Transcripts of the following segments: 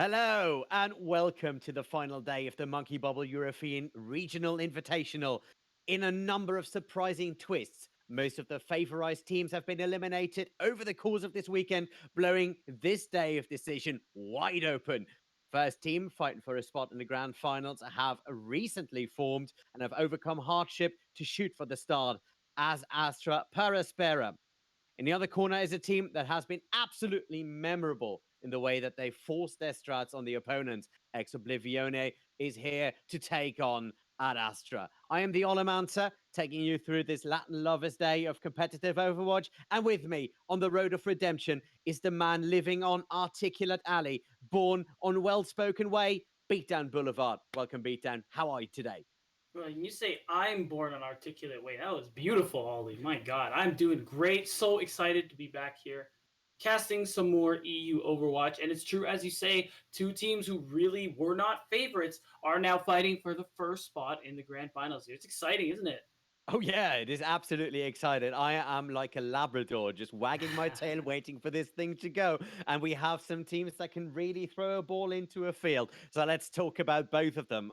Hello and welcome to the final day of the Monkey Bubble European Regional Invitational. In a number of surprising twists, most of the favorized teams have been eliminated over the course of this weekend, blowing this day of decision wide open. First team fighting for a spot in the grand finals have recently formed and have overcome hardship to shoot for the start as Astra per Aspera. In the other corner is a team that has been absolutely memorable in the way that they forced their strats on the opponents. Oblivione is here to take on Ad Astra. I am the Olamancer, taking you through this Latin Lovers Day of competitive Overwatch, and with me on the road of redemption is the man living on Articulate Alley, born on Well-Spoken Way, Beatdown Boulevard. Welcome, Beatdown. How are you today? Well, you say I'm born on Articulate Way. That was beautiful, Ollie. My God, I'm doing great. So excited to be back here, casting some more EU Overwatch. And it's true, as you say, two teams who really were not favorites are now fighting for the first spot in the grand finals here. It's exciting, isn't it? Oh yeah, it is absolutely excited. I am like a Labrador, just wagging my tail, waiting for this thing to go. And we have some teams that can really throw a ball into a field. So let's talk about both of them.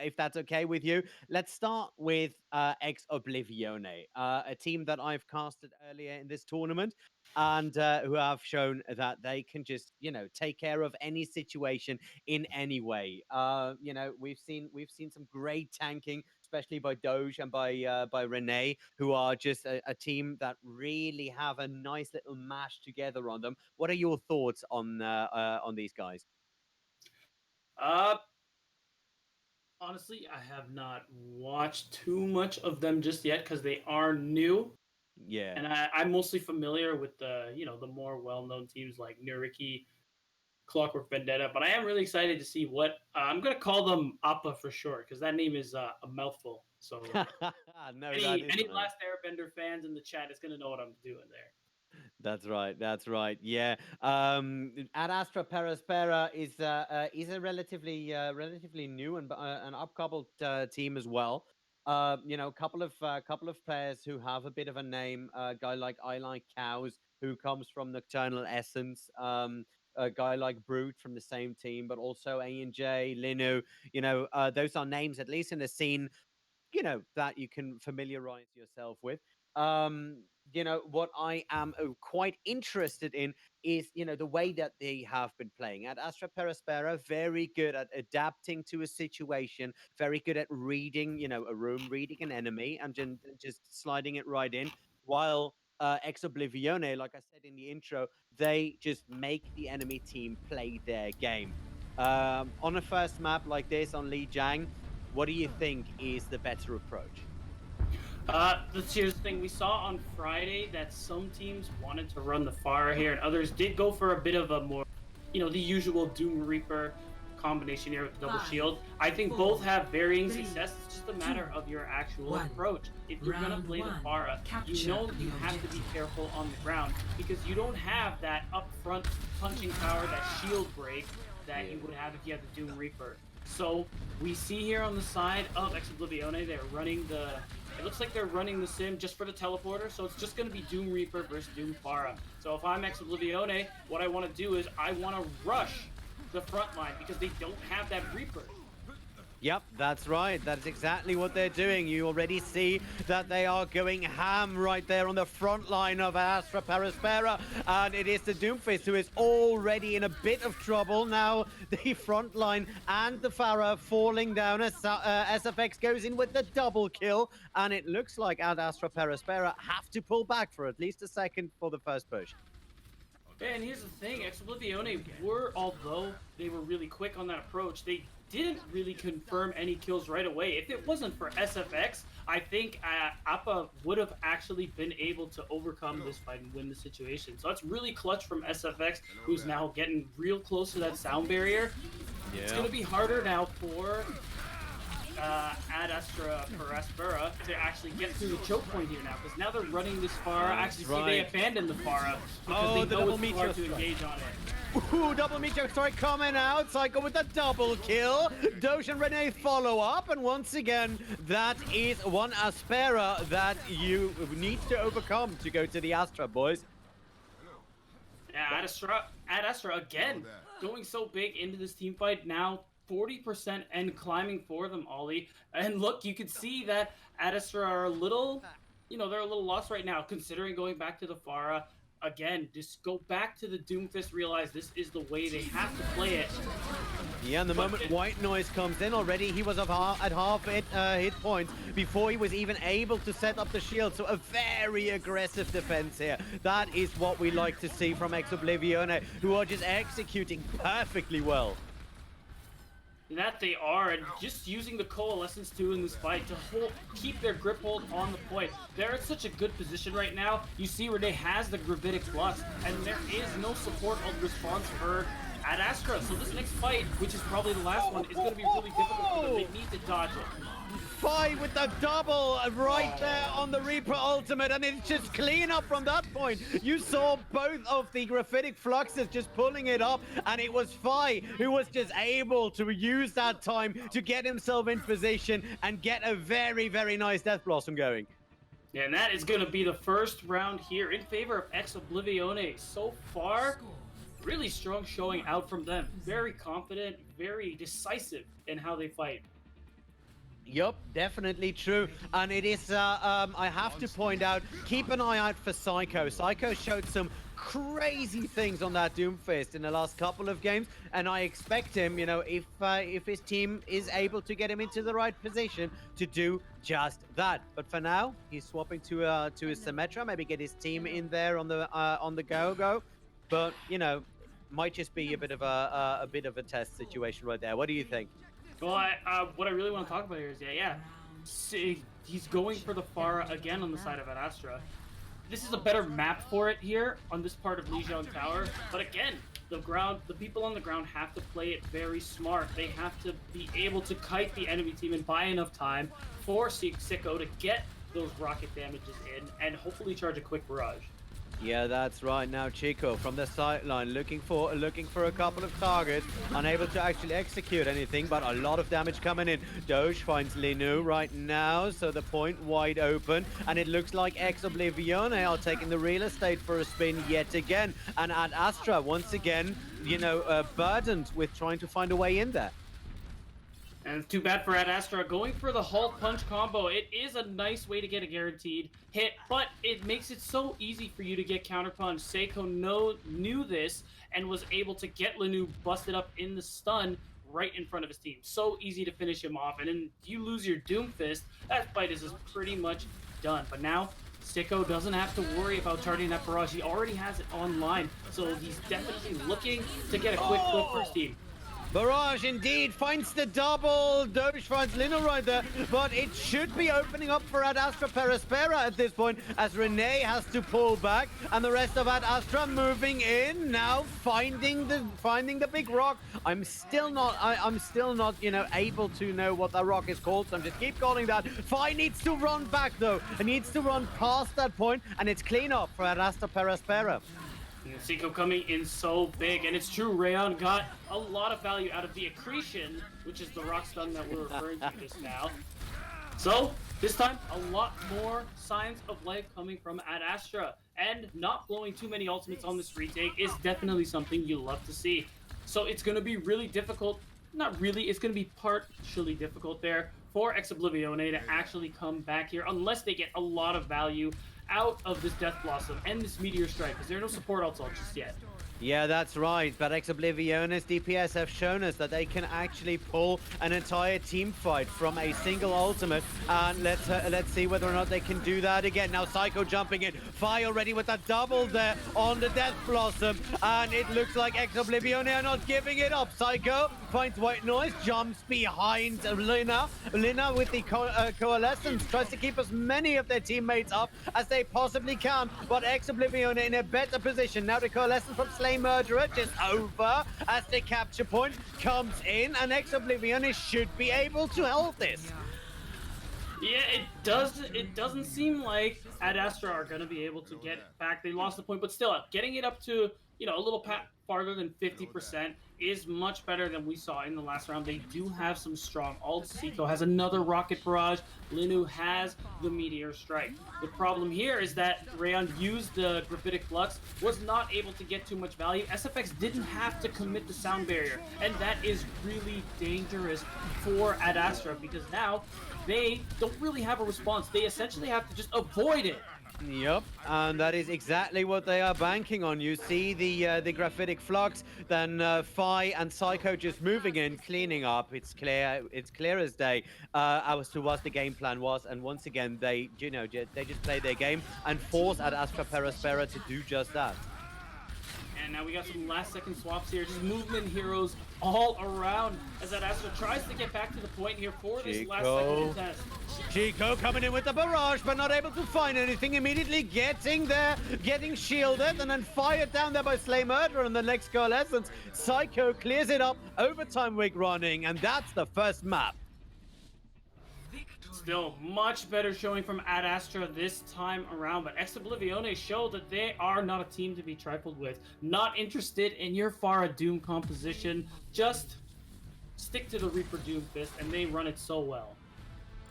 If that's okay with you, let's start with Ex Oblivione, a team that I've casted earlier in this tournament. And who have shown that they can just, take care of any situation in any way. We've seen some great tanking, especially by Doge and by Renee, who are just a team that really have a nice little mash together on them. What are your thoughts on these guys? Uh, Honestly, I have not watched too much of them just yet because they are new. Yeah. And I'm mostly familiar with the more well-known teams like Nuriki, Clockwork Vendetta, but I am really excited to see what I'm going to call them Appa for short because that name is a mouthful. So No, that any is any nice. Last Airbender fans in the chat is going to know what I'm doing there. That's right. That's right. Yeah. Ad Astra Peraspera is a relatively new and an upcoupled team as well. A couple of players who have a bit of a name. A guy like I Like Cows, who comes from Nocturnal Essence. A guy like Brute from the same team, but also A&J, Linu. Those are names at least in the scene that you can familiarize yourself with. What I am quite interested in is the way that they have been playing at Astra Peraspera. Very good at adapting to a situation, very good at reading a room, reading an enemy, and just sliding it right in. While Ex Oblivione, like I said in the intro, they just make the enemy team play their game. On a first map like this on Li Jiang, what do you think is the better approach? Here's the thing. We saw on Friday that some teams wanted to run the Pharah here, and others did go for a bit of a more, the usual Doom Reaper combination here with the double shield. I think both have varying success. It's just a matter of your actual approach. If you're going to play the Pharah, you have to be careful on the ground because you don't have that upfront punching power, that shield break that you would have if you had the Doom Reaper. So we see here on the side of Ex Oblivione, they're running it looks like they're running the sim just for the teleporter, so it's just going to be Doom Reaper versus Doom Pharah. So if I'm Ex Oblivione, what I want to do is I want to rush the front line because they don't have that Reaper. Yep, that's right. That's exactly what they're doing. You already see that they are going ham right there on the front line of Astra Paraspera. And it is the Doomfist who is already in a bit of trouble. Now the front line and the Pharah falling down as SFX goes in with the double kill. And it looks like Astra Paraspera have to pull back for at least a second for the first push. Yeah, and here's the thing, Oblivione although they were really quick on that approach, they didn't really confirm any kills right away. If it wasn't for SFX, I think Appa would have actually been able to overcome this fight and win the situation. So that's really clutch from SFX, who's now getting real close to that sound barrier. Yeah. It's going to be harder now for Astra for Aspera to actually get through the choke point here now, because now they're running this far. Actually, see, they abandoned the Pharah because they know it's hard to engage on it. Ooh, double meteor strike coming out. Psycho with the double kill. Doge and Renee follow up, and once again, that is one Aspera that you need to overcome to go to the Astra, boys. Yeah, at Astra again, going so big into this team fight now. 40% and climbing for them, Ollie. And look, you can see that Astra are a little, they're a little lost right now, considering going back to the Pharah. Again, just go back to the Doomfist, realize this is the way they have to play it. Yeah, and the moment White Noise comes in already, he was at half hit points before he was even able to set up the shield. So a very aggressive defense here. That is what we like to see from Oblivione, who are just executing perfectly well. That they are, and just using the Coalescence too in this fight to keep their grip hold on the point. They're in such a good position right now. You see Renee has the Gravitic Flux, and there is no support of response for at Astra. So this next fight, which is probably the last one, is going to be really difficult for them. They need to dodge it. Fight with the double right there on the Reaper ultimate, and it's just clean up from that point. You saw both of the Graphitic Fluxes just pulling it up, and it was Fi who was just able to use that time to get himself in position and get a very, very nice Death Blossom going. Yeah, and that is going to be the first round here in favor of Oblivione. So far, really strong showing out from them. Very confident, very decisive in how they fight. Yup, definitely true. And it is, I have to point out, keep an eye out for Psycho. Psycho showed some crazy things on that Doomfist in the last couple of games, and I expect him, if his team is able to get him into the right position to do just that. But for now, he's swapping to his Symmetra, maybe get his team in there on the go. But might just be a bit of a test situation right there. What do you think? Well, what I really want to talk about here is, see, he's going for the Pharah again on the side of Astra. This is a better map for it here on this part of Lijiang Tower. But again, the people on the ground have to play it very smart. They have to be able to kite the enemy team and buy enough time for Sicko to get those rocket damages in and hopefully charge a quick barrage. Yeah, that's right. Now Chico from the sideline looking for a couple of targets, unable to actually execute anything, but a lot of damage coming in. Doge finds Linu right now, so the point wide open, and it looks like Oblivione are taking the real estate for a spin yet again. And at Astra, once again, burdened with trying to find a way in there. And it's too bad for Astra going for the Hulk Punch combo. It is a nice way to get a guaranteed hit, but it makes it so easy for you to get counterpunch. Seiko knew this and was able to get Linu busted up in the stun right in front of his team. So easy to finish him off, and then you lose your Doomfist. That fight is just pretty much done. But now Sicko doesn't have to worry about charging that barrage. He already has it online, so he's definitely looking to get a quick flip for his team. Barrage indeed finds the double. Doge finds Lino right there, but it should be opening up for Ad Astra Paraspera at this point as Renee has to pull back, and the rest of Ad Astra moving in now, finding the big rock. I'm still not able to know what that rock is called, so I'm just keep calling that. Fi needs to run back though. It needs to run past that point, and it's clean up for Ad Astra Paraspera. Seiko coming in so big, and it's true, Rayon got a lot of value out of the accretion, which is the rock stun that we're referring to just now. So, this time, a lot more signs of life coming from Ad Astra, and not blowing too many ultimates on this retake is definitely something you love to see. So it's going to be really difficult not really. It's going to be partially difficult there for Ex Oblivione to actually come back here unless they get a lot of value out of this Death Blossom and this Meteor Strike because there are no support ults just yet. Yeah, that's right. But Ex Oblivionis DPS have shown us that they can actually pull an entire team fight from a single ultimate. And let's see whether or not they can do that again. Now Psycho jumping in, Fi already with that double there on the Death Blossom, and it looks like Ex Oblivione are not giving it up. Psycho finds White Noise, jumps behind Lina. Lina with the coalescence tries to keep as many of their teammates up as they possibly can. But Ex Oblivione in a better position now. The coalescence from Slay Murderer just over as the capture point comes in, and Ex Oblivion should be able to hold this. Yeah, it does. It doesn't seem like Ad Astra are going to be able to get back. They lost the point, but still, getting it up to a little farther than 50% is much better than we saw in the last round. They do have some strong ults. Seiko has another rocket barrage. Linu has the meteor strike. The problem here is that Rayon used the graphitic flux, was not able to get too much value. SFX didn't have to commit the sound barrier, and that is really dangerous for Ad Astra because now they don't really have a response. They essentially have to just avoid it. Yep, and that is exactly what they are banking on. You see the graphitic flux, then Phi and Psycho just moving in, cleaning up. It's clear as day as to what the game plan was. And once again, they they just play their game and force at Astra Aspera to do just that. And now we got some last second swaps here. Just movement heroes all around as that Astra tries to get back to the point here for this last second contest. Chico coming in with the barrage, but not able to find anything. Immediately getting there, getting shielded, and then fired down there by Slay Murderer and the next coalescence. Psycho clears it up, overtime wig running, and that's the first map. Still much better showing from Ad Astra this time around, but Ex Oblivione showed that they are not a team to be trifled with. Not interested in your Pharah Doom composition. Just stick to the Reaper Doom Fist, and they run it so well.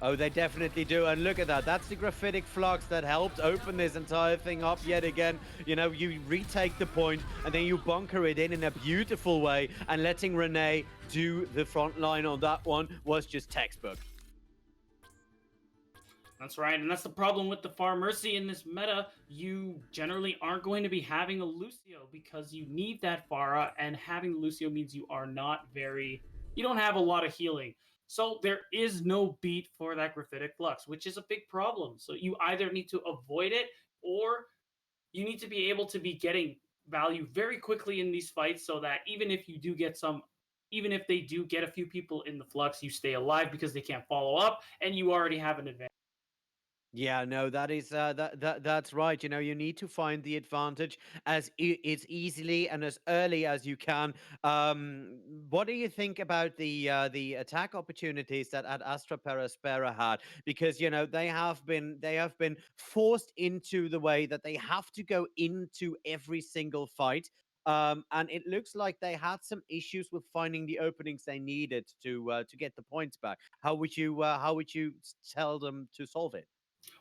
Oh, they definitely do. And look at that. That's the graphitic flux that helped open this entire thing up yet again. You retake the point and then you bunker it in a beautiful way. And letting Renee do the front line on that one was just textbook. That's right, and that's the problem with the Far Mercy in this meta. You generally aren't going to be having a Lucio because you need that Pharah, and having the Lucio means you don't have a lot of healing. So there is no beat for that graphitic flux, which is a big problem. So you either need to avoid it or you need to be able to be getting value very quickly in these fights so that even if they do get a few people in the flux, you stay alive because they can't follow up and you already have an advantage. Yeah, no, that is that's right. You need to find the advantage as easily and as early as you can. What do you think about the attack opportunities that at Astra Peraspera had? Because they have been forced into the way that they have to go into every single fight. And it looks like they had some issues with finding the openings they needed to get the points back. How would you tell them to solve it?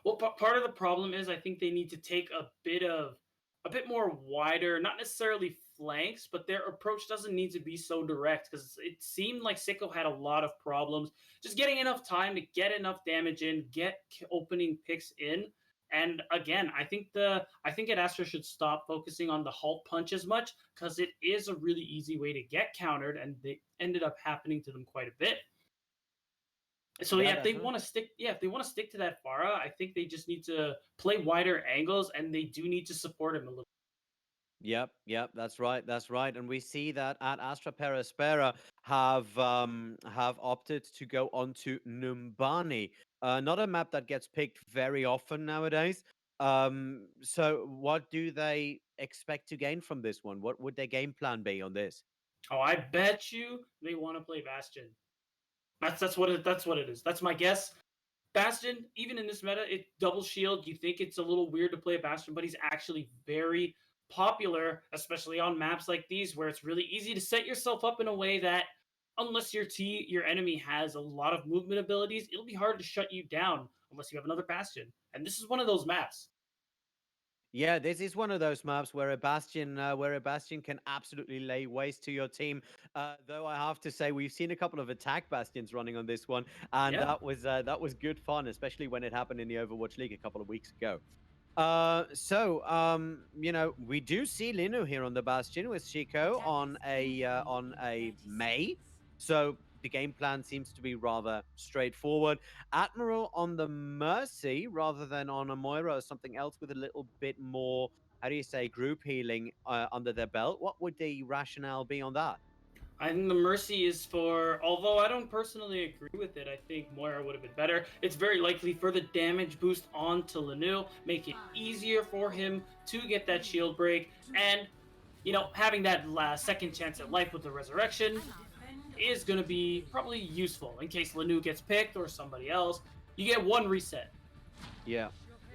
Well, part of the problem is I think they need to take a bit more wider, not necessarily flanks, but their approach doesn't need to be so direct because it seemed like Sicko had a lot of problems just getting enough time to get enough damage in, get opening picks in. And again, I think Ad Astra should stop focusing on the halt punch as much because it is a really easy way to get countered, and they ended up happening to them quite a bit. So Yeah, yeah, definitely. if they want to stick to that Pharah, I think they just need to play wider angles, and they do need to support him a little. Yep, that's right, that's right. And we see that at Astra Peraspera have opted to go on to Numbani, not a map that gets picked very often nowadays. So what do they expect to gain from this one? What would their game plan be on this? Oh, I bet you they want to play Bastion. That's what it is. That's my guess. Bastion, even in this meta, it double shield. You think it's a little weird to play a Bastion, but he's actually very popular, especially on maps like these where it's really easy to set yourself up in a way that unless your enemy has a lot of movement abilities, it'll be hard to shut you down unless you have another Bastion. And this is one of those maps. Yeah, this is one of those maps where a bastion can absolutely lay waste to your team. Though I have to say, we've seen a couple of attack bastions running on this one, and Yeah. that was good fun, especially when it happened in the Overwatch League a couple of weeks ago. We do see Linu here on the Bastion with Chico on a May. So the game plan seems to be rather straightforward. Admiral on the Mercy rather than on a Moira or something else with a little bit more, how do you say, group healing under their belt. What would the rationale be on that? I think the Mercy is for, although I don't personally agree with it, I think Moira would have been better. It's very likely for the damage boost onto Lanu, make it easier for him to get that shield break, and, having that last second chance at life with the resurrection is going to be probably useful in case Lanu gets picked or somebody else. You get one reset. Yeah,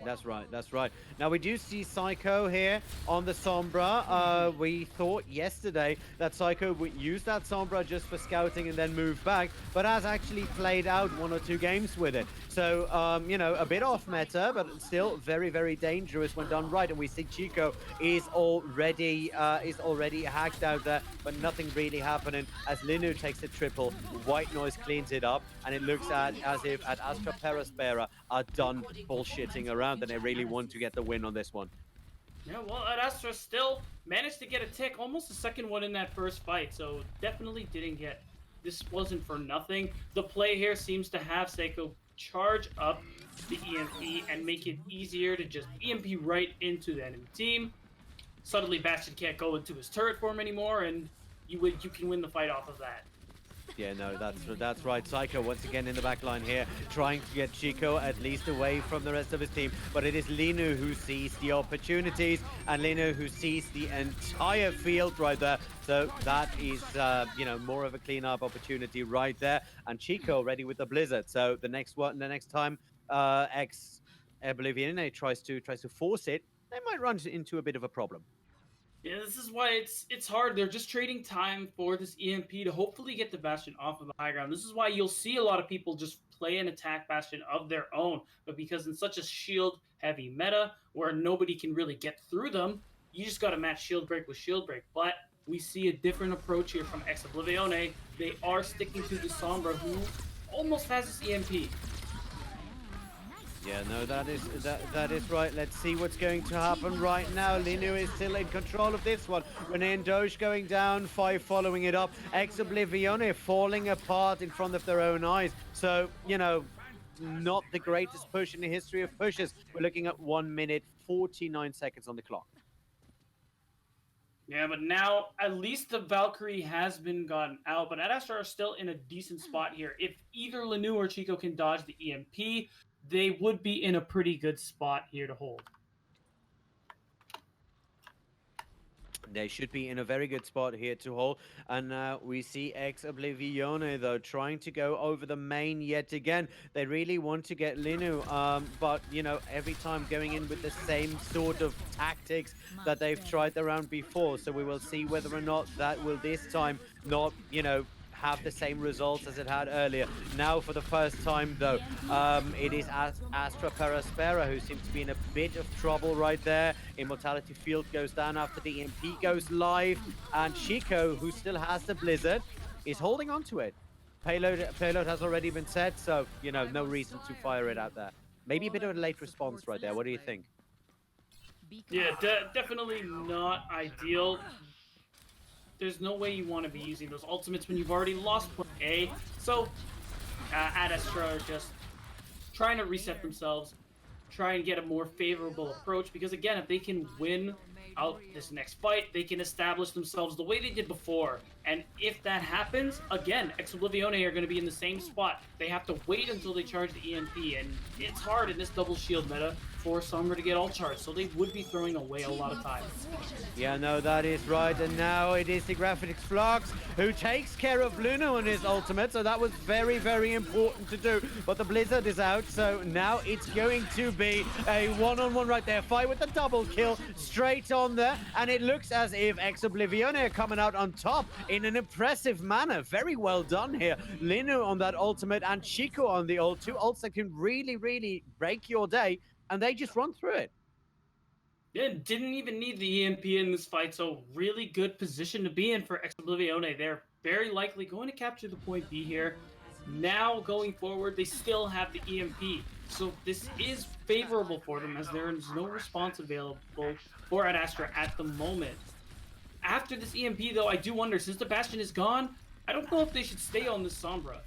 that's right. That's right. Now we do see Psycho here on the Sombra. We thought yesterday that Psycho would use that Sombra just for scouting and then move back, but has actually played out one or two games with it. So, a bit off meta, but still very, very dangerous when done right. And we see Chico is already hacked out there, but nothing really happening as Linu takes the triple. White Noise cleans it up, and it looks as if at Astra Aspera are done bullshitting around, and they really want to get the win on this one. Yeah, well, Astra still managed to get a tick, almost the second one in that first fight, so definitely didn't get. This wasn't for nothing. The play here seems to have Seiko charge up the EMP and make it easier to just EMP right into the enemy team. Suddenly, Bastion can't go into his turret form anymore, and you can win the fight off of that. Yeah, no, that's right. Psycho once again in the back line here, trying to get Chico at least away from the rest of his team. But it is Linu who sees the opportunities, and Linu who sees the entire field right there. So that is, more of a clean-up opportunity right there. And Chico ready with the Blizzard. So the next time, ex Oblivione tries to force it, they might run into a bit of a problem. Yeah, this is why it's hard. They're just trading time for this EMP to hopefully get the Bastion off of the high ground. This is why you'll see a lot of people just play an attack Bastion of their own. But because in such a shield heavy meta where nobody can really get through them, you just got to match shield break with shield break. But we see a different approach here from Ex Oblivione. They are sticking to the Sombra, who almost has this EMP. Yeah, no, that is right. Let's see what's going to happen right now. Linu is still in control of this one. Renee and Doge going down, 5 following it up. Ex Oblivione falling apart in front of their own eyes. So, not the greatest push in the history of pushes. We're looking at 1 minute, 49 seconds on the clock. Yeah, but now at least the Valkyrie has been gotten out, but Astra are still in a decent spot here. If either Lanu or Chico can dodge the EMP, they would be in a pretty good spot here to hold. They should be in a very good spot here to hold. And now we see Ex Oblivione, though, trying to go over the main yet again. They really want to get Linu, but, every time going in with the same sort of tactics that they've tried around before. So we will see whether or not that will this time not, have the same results as it had earlier. Now, for the first time, though, it is Astra Aspera who seems to be in a bit of trouble right there. Immortality Field goes down after the EMP goes live, and Chico, who still has the Blizzard, is holding on to it. Payload has already been set, so, no reason to fire it out there. Maybe a bit of a late response right there. What do you think? Yeah, definitely not ideal. There's no way you want to be using those ultimates when you've already lost point A. So, Astra are just trying to reset themselves, try and get a more favorable approach, because again, if they can win out this next fight, they can establish themselves the way they did before. And if that happens, again, Ex Oblivione are going to be in the same spot. They have to wait until they charge the EMP, and it's hard in this double shield meta for Sombra to get all charged, so they would be throwing away a lot of time. Yeah, no, that is right. And now it is the Graphics Flux who takes care of Luna on his ultimate. So that was very, very important to do. But the Blizzard is out. So now it's going to be a one-on-one right there. Fight with the double kill straight on there. And it looks as if Ex Oblivione are coming out on top in an impressive manner. Very well done here. Linu on that ultimate and Chico on the ult. Two ults that can really, really break your day. And they just run through it. Yeah, didn't even need the EMP in this fight, so really good position to be in for Ex Oblivione. They're very likely going to capture the point B here. Now going forward, they still have the EMP, so this is favorable for them as there is no response available for Ad Astra at the moment. After this EMP, though, I do wonder since the Bastion is gone, I don't know if they should stay on this Sombra.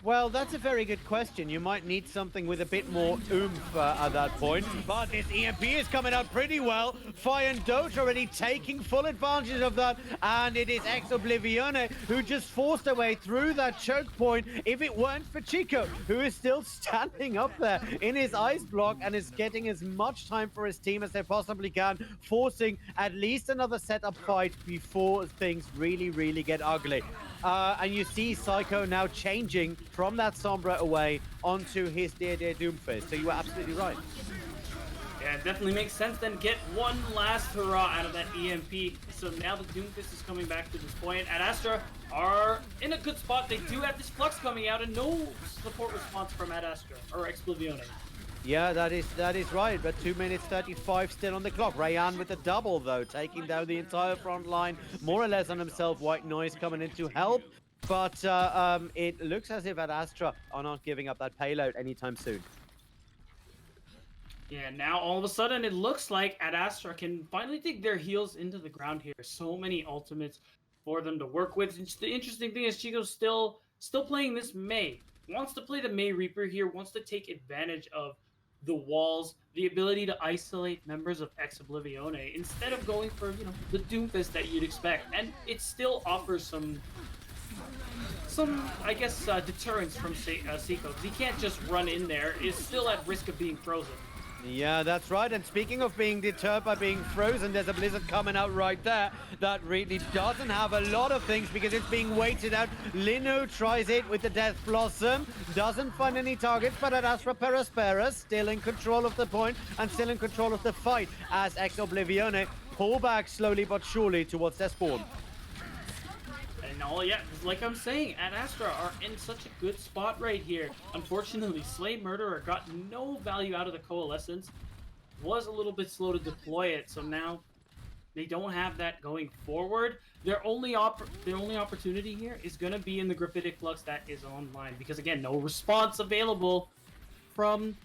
Well, that's a very good question. You might need something with a bit more oomph at that point. But this EMP is coming out pretty well. Fire and Doge already taking full advantage of that. And it is Ex Oblivione who just forced their way through that choke point. If it weren't for Chico, who is still standing up there in his ice block and is getting as much time for his team as they possibly can, forcing at least another setup fight before things really, really get ugly. And you see Psycho now changing from that Sombra away onto his dear, dear Doomfist. So you were absolutely right. Yeah, it definitely makes sense. Then get one last hurrah out of that EMP. So now the Doomfist is coming back to this point. And Astra are in a good spot. They do have this Flux coming out and no support response from Ad Astra or Explodione. Yeah, that is right. But 2 minutes 35 still on the clock. Rayan with the double though, taking down the entire front line, more or less on himself. White Noise coming in to help. But it looks as if Ad Astra are not giving up that payload anytime soon. Yeah, now all of a sudden it looks like Ad Astra can finally dig their heels into the ground here. So many ultimates for them to work with. And the interesting thing is Chico's still playing this May. Wants to play the May Reaper here, wants to take advantage of the walls, the ability to isolate members of Ex Oblivione instead of going for, the Doomfist that you'd expect. And it still offers some I guess deterrence from Seiko because he can't just run in there. Is still at risk of being frozen. Yeah, that's right. And speaking of being deterred by being frozen, there's a blizzard coming out right there that really doesn't have a lot of things because it's being waited out. Lino tries it with the Death Blossom, doesn't find any targets, but at Astra Aspera still in control of the point and still in control of the fight as Ex Oblivione pull back slowly but surely towards their spawn. And all, yeah, like I'm saying, Ad Astra are in such a good spot right here. Unfortunately, Slay Murderer got no value out of the Coalescence, was a little bit slow to deploy it, so now they don't have that going forward. Their only opportunity here is going to be in the Graphitic Flux that is online, because again, no response available from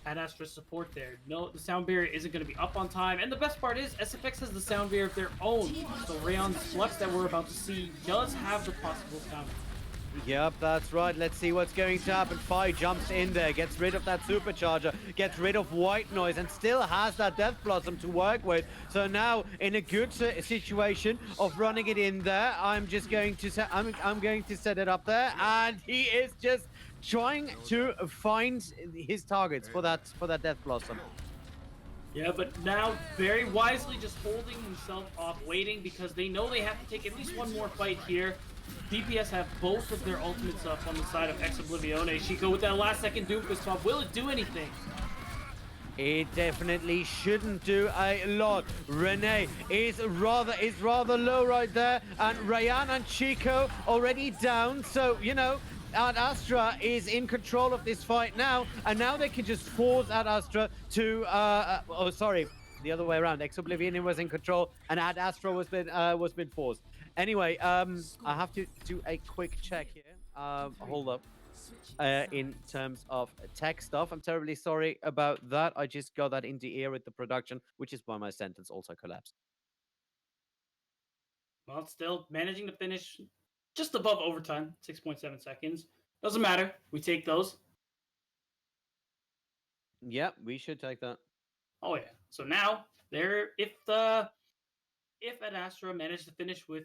Ad Astra support there. No, the sound barrier isn't going to be up on time. And the best part is, SFX has the sound barrier of their own. So Rayon's Flux that we're about to see does have the possible sound. Yep, that's right. Let's see what's going to happen. Fi jumps in there, gets rid of that supercharger, gets rid of White Noise, and still has that Death Blossom to work with. So now in a good situation of running it in there, I'm just going to set. I'm going to set it up there, and he is just trying to find his targets for that Death Blossom. Yeah, but now very wisely just holding himself off, waiting because they know they have to take at least one more fight here. DPS have both of their ultimates up on the side of Ex Oblivione. Chico with that last second Doomfist swap. Will it do anything? It definitely shouldn't do a lot. Renee is rather low right there, and Ryan and Chico already down. So Ad Astra is in control of this fight now, and now they can just force Ad Astra to. Oh, sorry, the other way around. Ex Oblivion was in control, and Ad Astra was been forced. Anyway, I have to do a quick check here. Hold up. In terms of tech stuff, I'm terribly sorry about that. I just got that in the ear with the production, which is why my sentence also collapsed. Well, still managing to finish just above overtime, 6.7 seconds. Doesn't matter. We take those. Yeah, we should take that. Oh yeah. So now there, if Ad Astra managed to finish with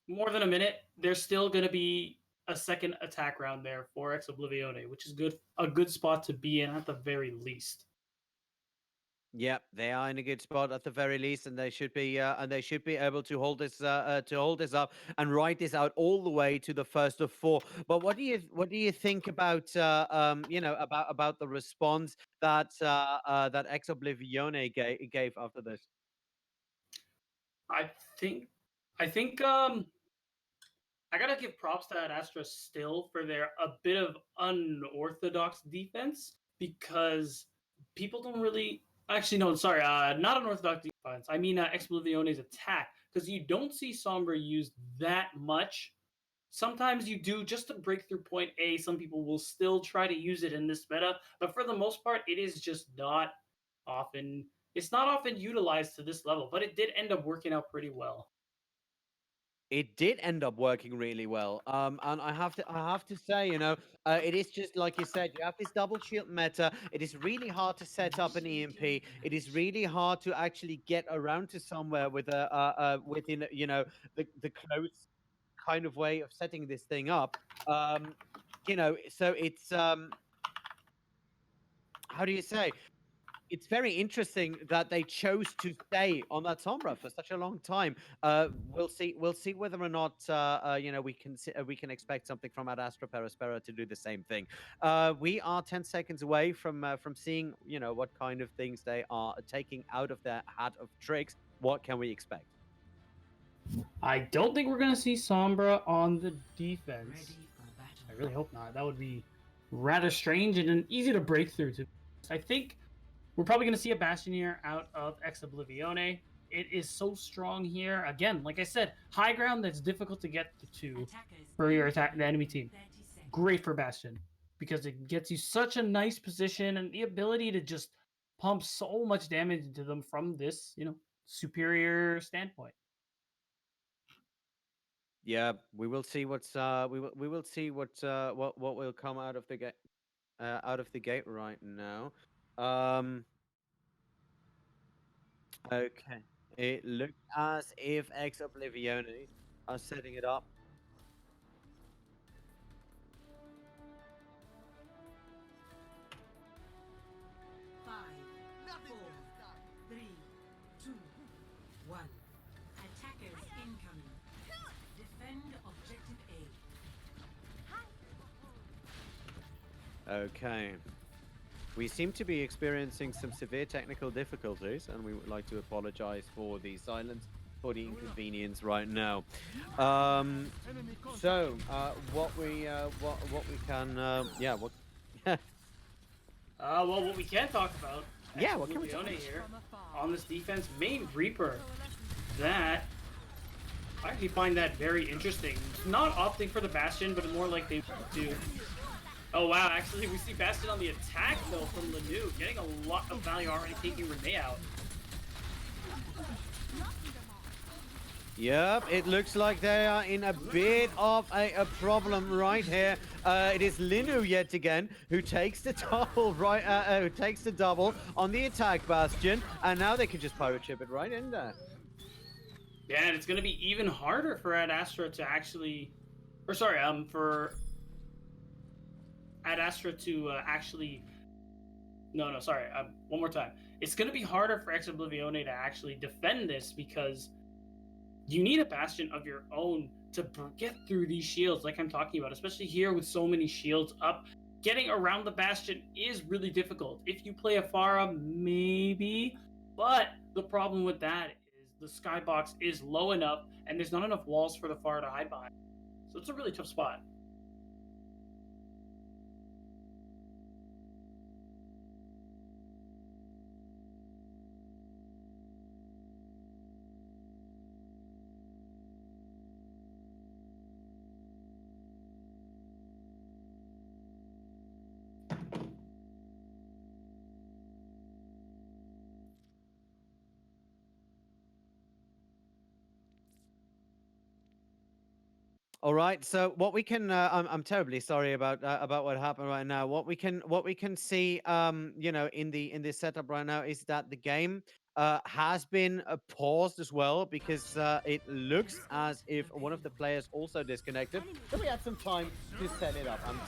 more than a minute, there's still going to be a second attack round there for Ex Oblivione, which is a good spot to be in at the very least. Yeah, they are in a good spot at the very least, and they should be able to hold this up and ride this out all the way to the first of four. But what do you think about about the response that Ex Oblivione gave after this? I think, I think, I gotta give props to Ad Astra still for their a bit of unorthodox defense because people don't really. Actually, no, sorry. Not unorthodox defense. I mean, Explivione's attack, because you don't see Sombra used that much. Sometimes you do just to break through point A. Some people will still try to use it in this meta, but for the most part, it is just not often. It's not often utilized to this level, but it did end up working out pretty well. It did end up working really well. And I have to say, it is just like you said, you have this double shield meta. It is really hard to set up an EMP. It is really hard to actually get around to somewhere with within, the close kind of way of setting this thing up. So it's how do you say? It's very interesting that they chose to stay on that Sombra for such a long time. We'll see. We'll see whether or not we can expect something from Astra Aspera to do the same thing. We are 10 seconds away from seeing what kind of things they are taking out of their hat of tricks. What can we expect? I don't think we're gonna see Sombra on the defense. I really hope not. That would be rather strange and an easy to break through. To I think we're probably going to see a Bastion here out of Ex Oblivione. It is so strong here. Again, like I said, high ground that's difficult to get to for your attack, the enemy team. Great for Bastion because it gets you such a nice position and the ability to just pump so much damage into them from this, superior standpoint. Yeah, we will see we will see what will come out of the gate right now. Um, Okay. It looks as if Ex Oblivione are setting it up. Five, four, three, two, one. Attackers incoming. Defend objective A. Okay. We seem to be experiencing some severe technical difficulties, and we would like to apologize for the silence, for the inconvenience right now. What we can, yeah, what, Well, what we can talk about, yeah, what can we talk Oblivione about? here on this defense, main Reaper. That I actually find that very interesting. Not opting for the Bastion, but more like they do. Oh wow, actually we see Bastion on the attack though from Lanu, getting a lot of value already taking Renee out. Yep, it looks like they are in a bit of a problem right here. It is Linu yet again who takes the double who takes the double on the attack bastion, and now they can just pirate ship it right in there. Yeah, and it's gonna be even harder for Ad Astra to actually, or sorry, for Ad Astra to actually. No, sorry. One more time. It's gonna be harder for Ex Oblivione to actually defend this because you need a bastion of your own to get through these shields like I'm talking about, especially here with so many shields up. Getting around the bastion is really difficult. If you play a Pharah, maybe, but the problem with that is the skybox is low enough and there's not enough walls for the Pharah to hide behind. So it's a really tough spot. All right. So what we can, I'm terribly sorry about what happened right now. What we can see, in this setup right now is that the game has been paused as well because it looks as if one of the players also disconnected. So we had some time to set it up. I'm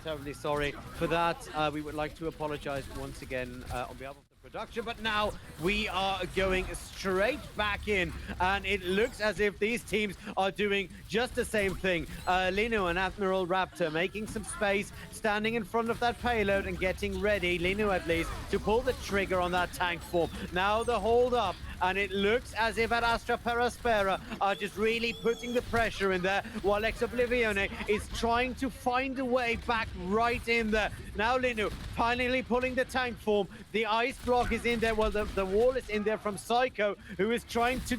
terribly sorry for that. We would like to apologize once again on behalf of the production, but now we are going straight back in, and it looks as if these teams are doing just the same thing. Linu and Admiral Raptor making some space, standing in front of that payload and getting ready, Linu at least, to pull the trigger on that tank form. Now the hold up and it looks as if Astra Aspera are just really putting the pressure in there, while Oblivione is trying to find a way back right in there. Now Linu finally pulling the tank form. The ice block is in there. Well, the wall is in there from Psycho, who is trying to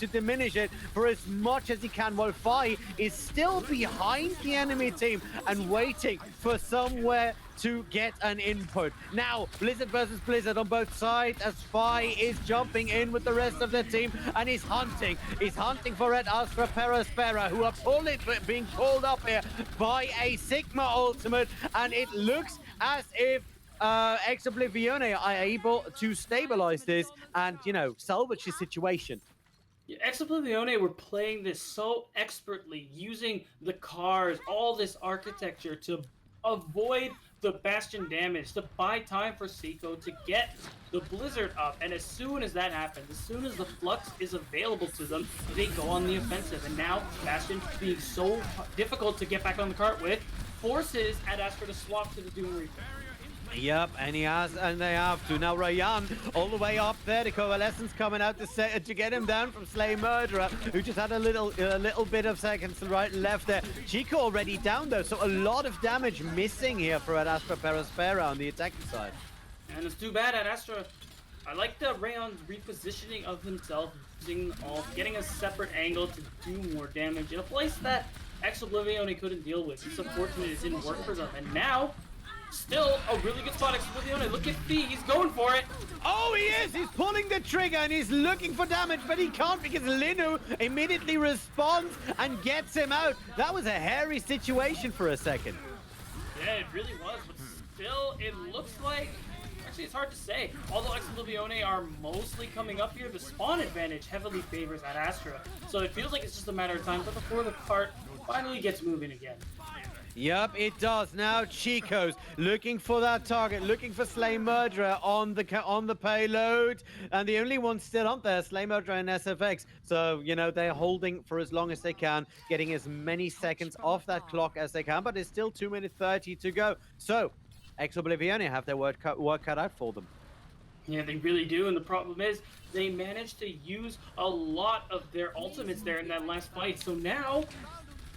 diminish it for as much as he can, while Fi is still behind the enemy team and waiting for somewhere to get an input. Now, Blizzard versus Blizzard on both sides, as Fi is jumping in with the rest of the team, and he's hunting. He's hunting for Red Astra Aspera, who are being pulled up here by a Sigma ultimate, and it looks as if Oblivione are able to stabilize this and, you know, salvage the situation. Yeah, Oblivione were playing this so expertly, using the cars, all this architecture to avoid the Bastion damage, to buy time for Seiko to get the Blizzard up. And as soon as that happens, as soon as the Flux is available to them, they go on the offensive. And now Bastion, being so difficult to get back on the cart with, forces Astra to swap to the Doom Reaper. Yep, and they have to. Now Ryan all the way up there. The Coalescence coming out to get him down from Slay Murderer, who just had a little bit of seconds to right and left there. Chico already down though, so a lot of damage missing here for Astra Aspera on the attacking side. And it's too bad Astra. I like the Rayon's repositioning of himself, using getting a separate angle to do more damage in a place that Oblivione couldn't deal with. It's unfortunate it didn't work for them, and now. Still a really good spot, Oblivione. Look at Fee, he's going for it. Oh, he is! He's pulling the trigger and he's looking for damage, but he can't because Linu immediately responds and gets him out. That was a hairy situation for a second. Yeah, it really was, but still, it looks like... Actually, it's hard to say. Although Oblivione are mostly coming up here, the spawn advantage heavily favors Astra. So it feels like it's just a matter of time before the cart finally gets moving again. Yep, it does. Now Chico's looking for that target, looking for Slay Murderer on the payload, and the only one still up there, Slay Murderer and SFX. So, you know, they're holding for as long as they can, getting as many seconds off that clock as they can, but it's still 2 minutes 30 to go. So, Oblivione have their work cut out for them. Yeah, they really do, and the problem is they managed to use a lot of their ultimates there in that last fight. So now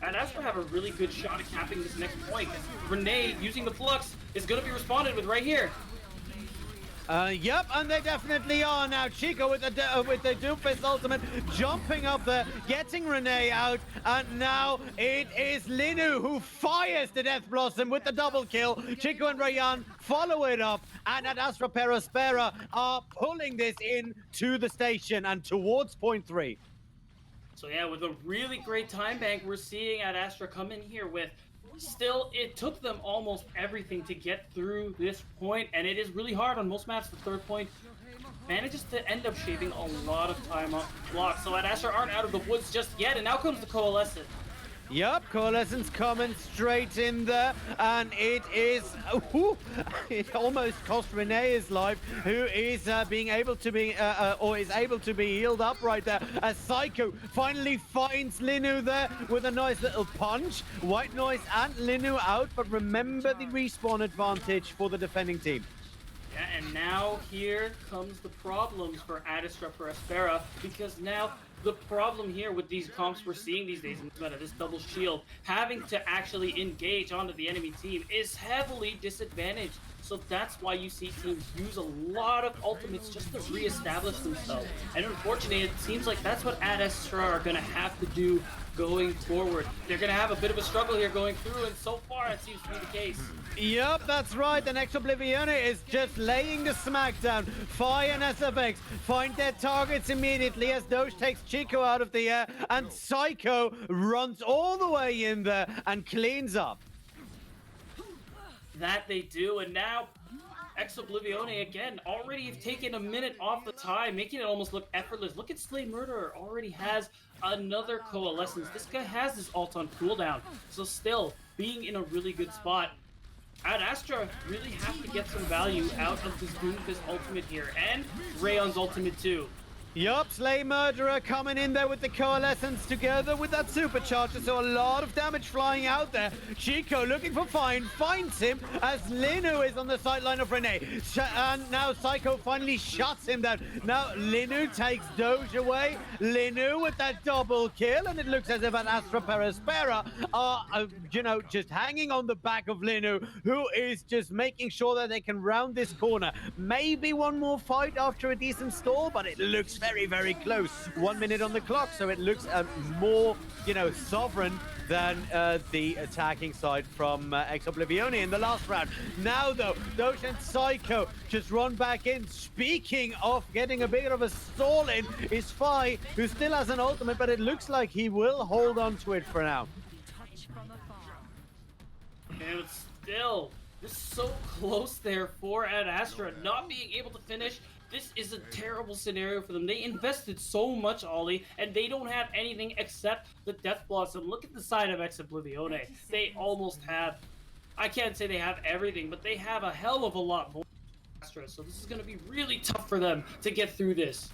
Astra have a really good shot at capping this next point. Renee, using the Flux, is going to be responded with right here. Yep, and they definitely are now. Chico with the Doomfist ultimate, jumping up there, getting Renee out, and now it is Linu who fires the Death Blossom with the double kill. Chico and Rayan follow it up, and Astra Aspera are pulling this in to the station and towards point 3. So yeah, with a really great time bank, we're seeing Astra come in here with, still, it took them almost everything to get through this point, and it is really hard on most maps. The third point manages to end up shaving a lot of time off the clock. So Astra aren't out of the woods just yet, and now comes the Coalescence. Yep, Coalescence coming straight in there, and it is, it almost cost Renee his life, who is being able to be, or is able to be healed up right there, as Psycho finally finds Linu there with a nice little punch. White Noise and Linu out, but remember the respawn advantage for the defending team. Yeah, and now here comes the problems for Astra Aspera, because now the problem here with these comps we're seeing these days in this double shield, having to actually engage onto the enemy team is heavily disadvantaged. So that's why you see teams use a lot of ultimates just to reestablish themselves. And unfortunately, it seems like that's what Astra are going to have to do going forward. They're going to have a bit of a struggle here going through, and so far it seems to be the case. Yep, that's right. The next Oblivione is just laying the smackdown. Fire and SFX find their targets immediately as Doge takes Chico out of the air, and Psycho runs all the way in there and cleans up. That they do, and now Oblivione again already have taken a minute off the time, making it almost look effortless. Look at Slay Murderer, already has another Coalescence. This guy has his ult on cooldown, so still being in a really good spot. Astra really have to get some value out of this Doomfist ultimate here, and Rayon's ultimate too. Yup, Slay Murderer coming in there with the Coalescence together with that supercharger, so a lot of damage flying out there. Chico looking for Fine, finds him as Linu is on the sideline of Renee. And now Psycho finally shuts him down. Now Linu takes Doge away. Linu with that double kill, and it looks as if an Astra Aspera are, just hanging on the back of Linu, who is just making sure that they can round this corner. Maybe one more fight after a decent stall, but it looks very, very close. 1 minute on the clock, so it looks more, sovereign than the attacking side from Ex Oblivione in the last round. Now, though, Doge and Psycho just run back in. Speaking of getting a bit of a stall in, is Fi, who still has an ultimate, but it looks like he will hold on to it for now. And it's still just so close there for Ad Astra not being able to finish. This is a terrible scenario for them. They invested so much, Ollie, and they don't have anything except the Death Blossom. Look at the side of Ex Oblivione. They almost have, I can't say they have everything, but they have a hell of a lot more. Astra, so this is going to be really tough for them to get through this.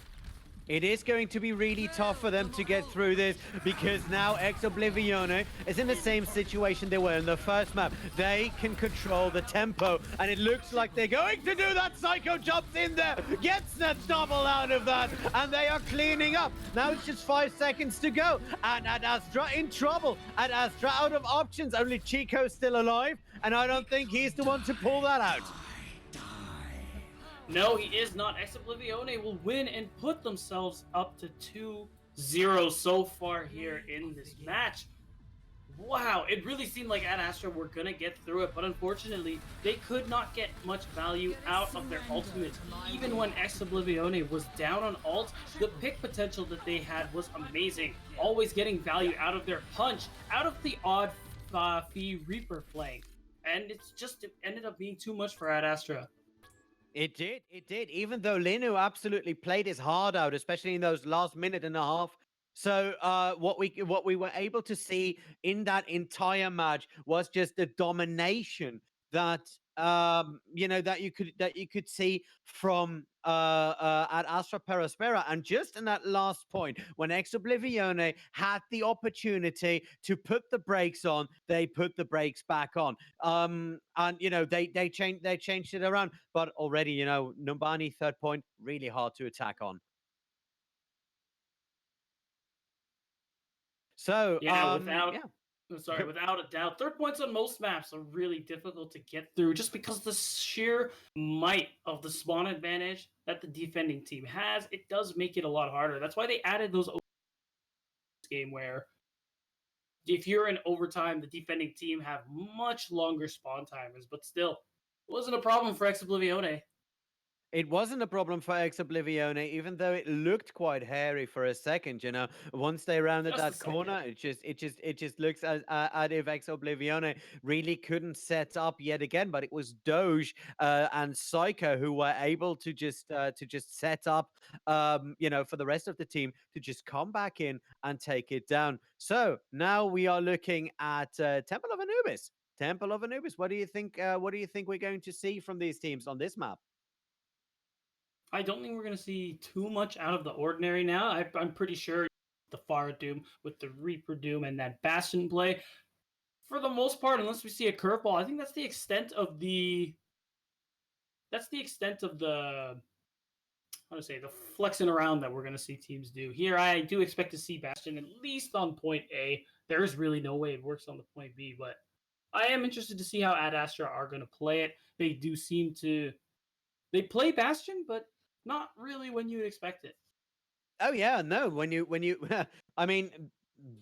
It is going to be really tough for them to get through this because now Ex Oblivione is in the same situation they were in the first map. They can control the tempo, and it looks like they're going to do that. Psycho jumps in there, gets that double out of that, and they are cleaning up. Now it's just 5 seconds to go, and Ad Astra in trouble. Ad Astra out of options. Only Chico's still alive, and I don't think he's the one to pull that out. No, he is not. Ex Oblivione will win and put themselves up to 2-0 so far here in this match. Wow, it really seemed like Ad Astra were going to get through it, but unfortunately, they could not get much value out of their ultimate. Even when Ex Oblivione was down on ult, the pick potential that they had was amazing. Always getting value out of their punch, out of the odd Fee Reaper flank. And it ended up being too much for Ad Astra. It did. It did. Even though Linu absolutely played his heart out, especially in those last minute and a half. So what we were able to see in that entire match was just the domination that that you could see from at Astra Peraspera. And just in that last point, when Ex Oblivione had the opportunity to put the brakes on, they put the brakes back on. And they changed it around, but already Numbani third point really hard to attack on. So Yeah, without yeah. without a doubt. Third points on most maps are really difficult to get through just because the sheer might of the spawn advantage that the defending team has, it does make it a lot harder. That's why they added those game where if you're in overtime, the defending team have much longer spawn timers, but still, it wasn't a problem for Ex Oblivione. It wasn't a problem for Ex Oblivione, even though it looked quite hairy for a second. Once they rounded Just a that corner, second. it just looks as if Ex Oblivione really couldn't set up yet again. But it was Doge and Psycho who were able to just set up, for the rest of the team to just come back in and take it down. So now we are looking at Temple of Anubis. Temple of Anubis. What do you think? What do you think we're going to see from these teams on this map? I don't think we're going to see too much out of the ordinary now. I'm pretty sure the Far Doom with the Reaper Doom and that Bastion play, for the most part, unless we see a curveball, I think that's the extent of the how to say, the flexing around that we're going to see teams do here. I do expect to see Bastion at least on point A. There's really no way it works on the point B, but I am interested to see how Ad Astra are going to play it. They do seem to they play Bastion, but not really when you'd expect it. Oh yeah, no. When you, I mean,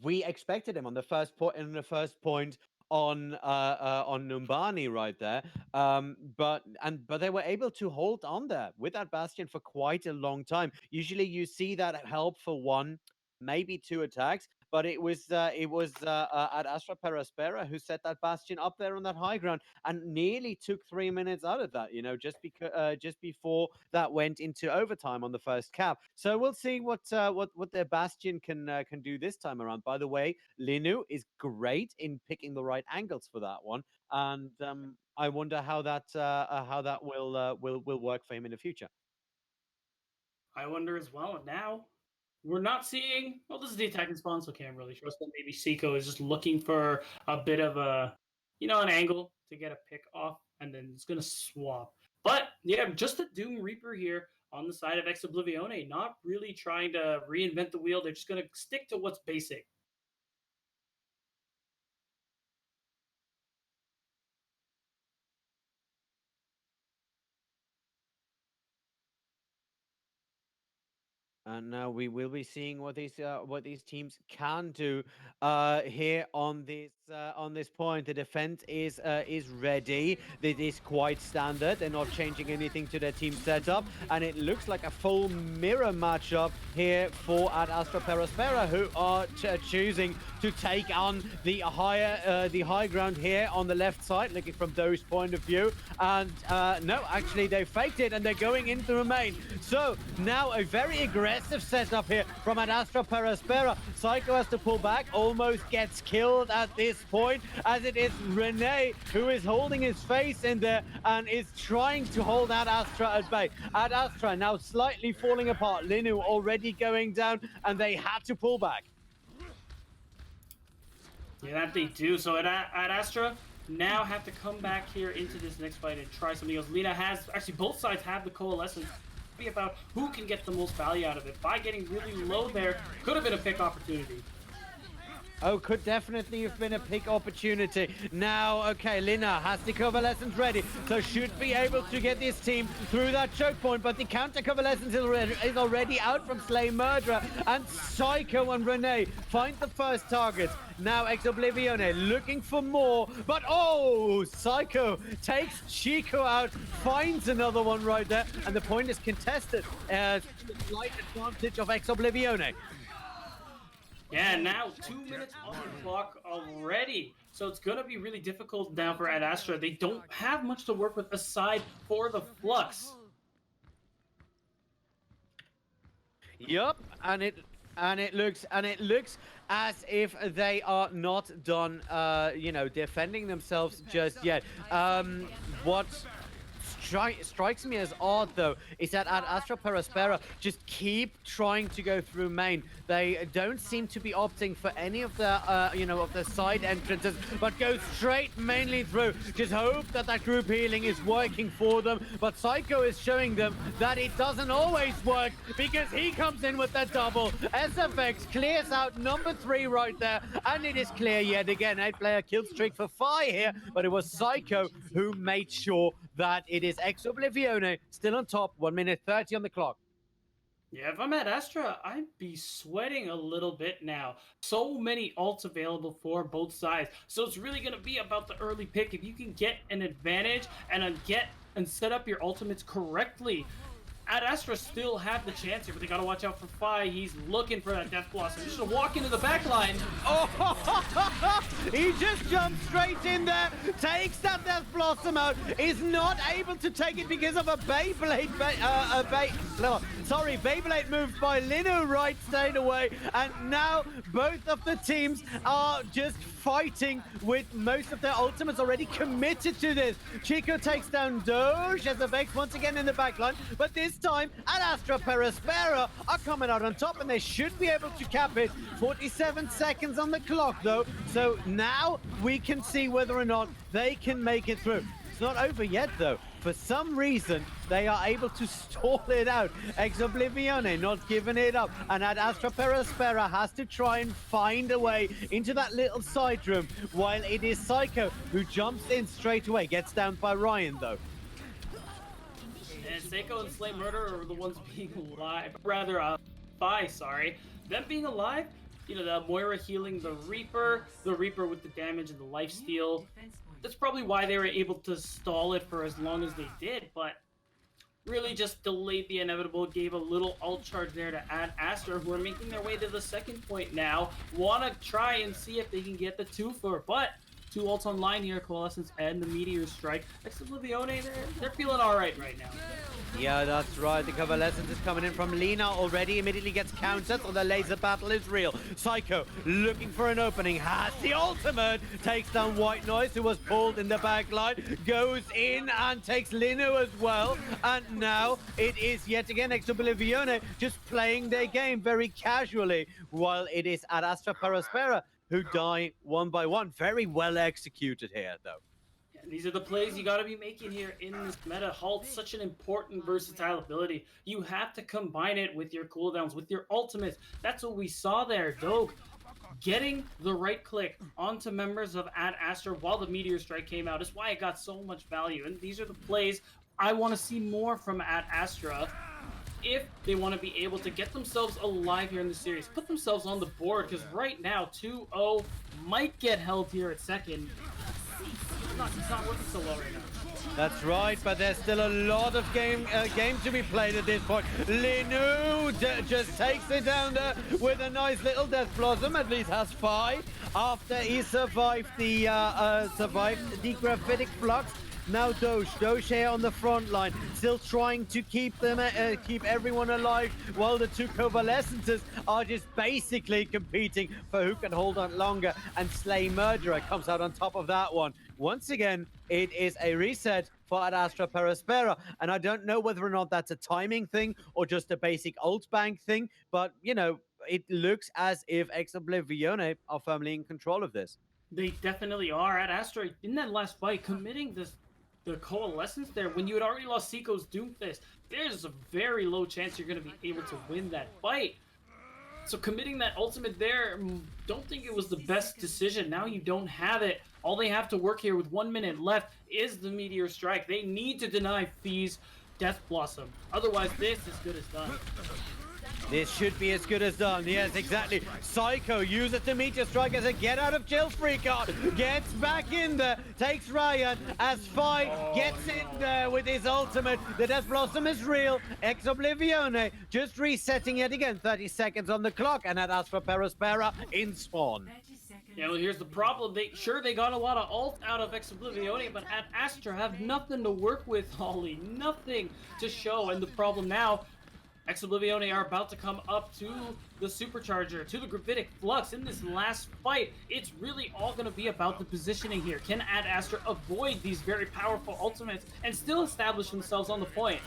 we expected him on the first point in the first point on Numbani right there. But they were able to hold on there with that Bastion for quite a long time. Usually, you see that help for one, maybe two attacks. But it was at Astra Peraspera who set that Bastion up there on that high ground and nearly took 3 minutes out of that. Just before that went into overtime on the first cap. So we'll see what their Bastion can do this time around. By the way, Linu is great in picking the right angles for that one, and I wonder how that will work for him in the future. I wonder as well. And now we're not seeing. Well, this is the attacking spawn, so can't really trust that. Maybe Seiko is just looking for a bit of a, an angle to get a pick off, and then it's gonna swap. But yeah, just a Doom Reaper here on the side of Ex Oblivione, not really trying to reinvent the wheel. They're just gonna stick to what's basic. And now we will be seeing what these teams can do here on this point. The defense is ready. This is quite standard. They're not changing anything to their team setup, and it looks like a full mirror matchup here for at Astra Aspera, who are choosing to take on the high ground here on the left side, looking from those point of view. And no, actually they faked it, and they're going into the main. So now a very aggressive setup here from an Astra Aspera. Psycho has to pull back, almost gets killed at this point, as it is Rene who is holding his face in there and is trying to hold that Astra at bay. Ad Astra now slightly falling apart. Linu already going down, and they had to pull back. Yeah, that they do. So at Astra, now have to come back here into this next fight and try something else. Lina has, actually both sides have the coalescence. Be about who can get the most value out of it. By getting really low there, could have been a pick opportunity. Oh, could definitely have been a pick opportunity. Now, okay, Lina has the coalescence ready, so should be able to get this team through that choke point, but the counter coalescence is already out from Slay Murderer, and Psycho and Rene find the first targets. Now, Ex Oblivione looking for more, but oh, Psycho takes Chico out, finds another one right there, and the point is contested as the slight advantage of Ex Oblivione. Yeah, now 2 minutes on the clock already. So it's going to be really difficult now for Ad Astra. They don't have much to work with aside for the Flux. Yup, and it looks as if they are not done defending themselves just yet. What strikes me as odd, though, is that at Astra Aspera just keep trying to go through main. They don't seem to be opting for any of the, of the side entrances, but go straight mainly through. Just hope that that group healing is working for them. But Psycho is showing them that it doesn't always work, because he comes in with that double. SFX clears out number 3 right there, and it is clear yet again. 8-player kill streak for Fi here, but it was Psycho who made sure that it is Ex Oblivione still on top. 1 minute 30 on the clock. Yeah, if I'm at Astra, I'd be sweating a little bit now. So many ults available for both sides. So it's really going to be about the early pick. If you can get an advantage and set up your ultimates correctly, Ad Astra still have the chance here, but they gotta watch out for Fi. He's looking for that Death Blossom. He's just gonna walk into the back line. Oh, he just jumps straight in there, takes that Death Blossom out, is not able to take it because of a Beyblade move by Linu right straight away, and now both of the teams are just fighting with most of their ultimates already committed to this. Chico takes down Doge as the Vex once again in the backline, but this time Ad Astra Aspera are coming out on top, and they should be able to cap it. 47 seconds on the clock though, so now we can see whether or not they can make it through. It's not over yet though. For some reason, they are able to stall it out. Ex Oblivione not giving it up. And Ad Astra Aspera has to try and find a way into that little side room, while it is Psycho who jumps in straight away. Gets down by Ryan, though. And Seiko and Slay Murder are the ones being alive. Rather, Fi, sorry. Them being alive, the Moira healing the Reaper with the damage and the lifesteal. That's probably why they were able to stall it for as long as they did, but really just delayed the inevitable, gave a little ult charge there to Ad Astra, who are making their way to the second point now. Want to try and see if they can get the 2-4, but 2 ults online here, Coalescence and the Meteor Strike. Ex Oblivione, they're feeling all right now. Yeah, that's right. The convalescence is coming in from Lena already. Immediately gets countered, so the laser battle is real. Psycho looking for an opening. Has the ultimate. Takes down White Noise, who was pulled in the back line. Goes in and takes Linu as well. And now it is yet again Oblivione just playing their game very casually. While it is at Astra Paraspera who die one by one. Very well executed here, though. And these are the plays you got to be making here in this meta. Halt's such an important versatile ability. You have to combine it with your cooldowns, with your ultimates. That's what we saw there. Doge getting the right click onto members of Ad Astra while the Meteor Strike came out is why it got so much value. And these are the plays I want to see more from Ad Astra if they want to be able to get themselves alive here in the series, put themselves on the board, because right now 2-0 might get held here at second. It's not working so well right now. That's right, but there's still a lot of game to be played at this point. Linu just takes it down there with a nice little Death Blossom, at least has 5, after he survived the graphitic flux. Now Doge here on the front line, still trying to keep everyone alive, while the two convalescences are just basically competing for who can hold on longer. And Slay Murderer comes out on top of that one. Once again, it is a reset for Ad Astra Paraspera, and I don't know whether or not that's a timing thing or just a basic ult bank thing, but you know, it looks as if Oblivione are firmly in control of this. They definitely are. At Astra, in that last fight, committing the coalescence there, when you had already lost Seiko's Doomfist, there's a very low chance you're going to be able to win that fight. So committing that ultimate there, don't think it was the best decision. Now you don't have it. All they have to work here with 1 minute left is the Meteor Strike. They need to deny Fee's Death Blossom. Otherwise, this is good as done. This should be as good as done. Yes, exactly. Psycho uses the Meteor Strike as a get out of jail free card. Gets back in there. Takes Ryan as Fi gets in there with his ultimate. The Death Blossom is real. Oblivione just resetting yet again. 30 seconds on the clock. And that Astra Paraspera in spawn. Yeah, well, here's the problem. They got a lot of ult out of Oblivione, but at Astra have nothing to work with, Holly. Nothing to show. And the problem now, Oblivione are about to come up to the Supercharger, to the Gravitic Flux in this last fight. It's really all going to be about the positioning here. Can Ad Astra avoid these very powerful ultimates and still establish themselves on the point?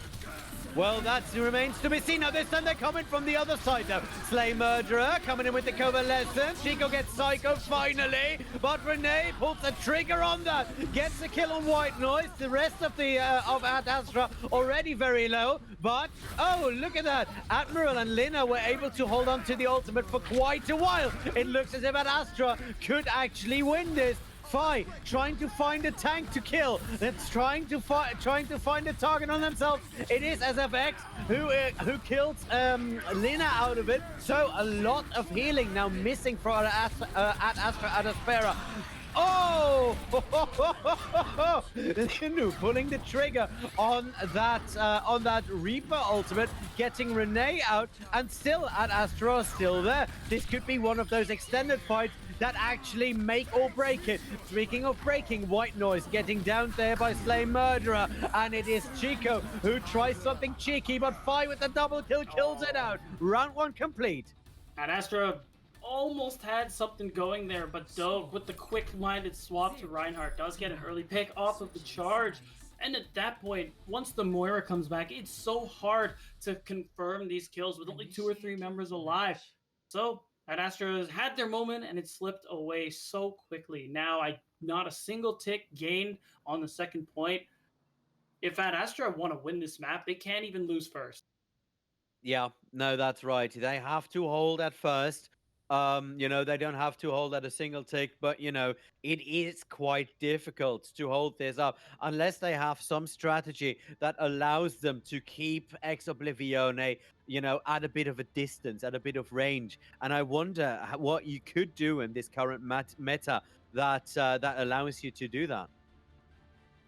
Well, that remains to be seen. Now, this time they're coming from the other side, though. Slay Murderer coming in with the Coalescence. Chico gets Psycho finally, but Renee pulls the trigger on that. Gets a kill on White Noise. The rest of the of Ad Astra already very low, but oh, look at that. Admiral and Lina were able to hold on to the ultimate for quite a while. It looks as if Ad Astra could actually win this. Fi trying to find a tank to kill. That's trying to find a target on themselves. It is SFX who killed Lina out of it. So a lot of healing now missing for Astra Aspera. Oh! Linu pulling the trigger on that Reaper ultimate, getting Renee out, and still Ad Astra still there. This could be one of those extended fights that actually make or break it. Speaking of breaking, White Noise getting down there by Slay Murderer, and it is Chico who tries something cheeky, but Fi with the double kill kills it out. Round 1 complete. Ad Astra almost had something going there, but Doge with the quick-minded swap to Reinhardt does get an early pick off of the charge. And at that point, once the Moira comes back, it's so hard to confirm these kills with only 2 or 3 members alive. So Ad Astra has had their moment, and it slipped away so quickly. Now, not a single tick gained on the second point. If Ad Astra want to win this map, they can't even lose first. Yeah, no, that's right. They have to hold at first. They don't have to hold at a single tick, but it is quite difficult to hold this up unless they have some strategy that allows them to keep Oblivione, at a bit of a distance, at a bit of range. And I wonder what you could do in this current meta that allows you to do that.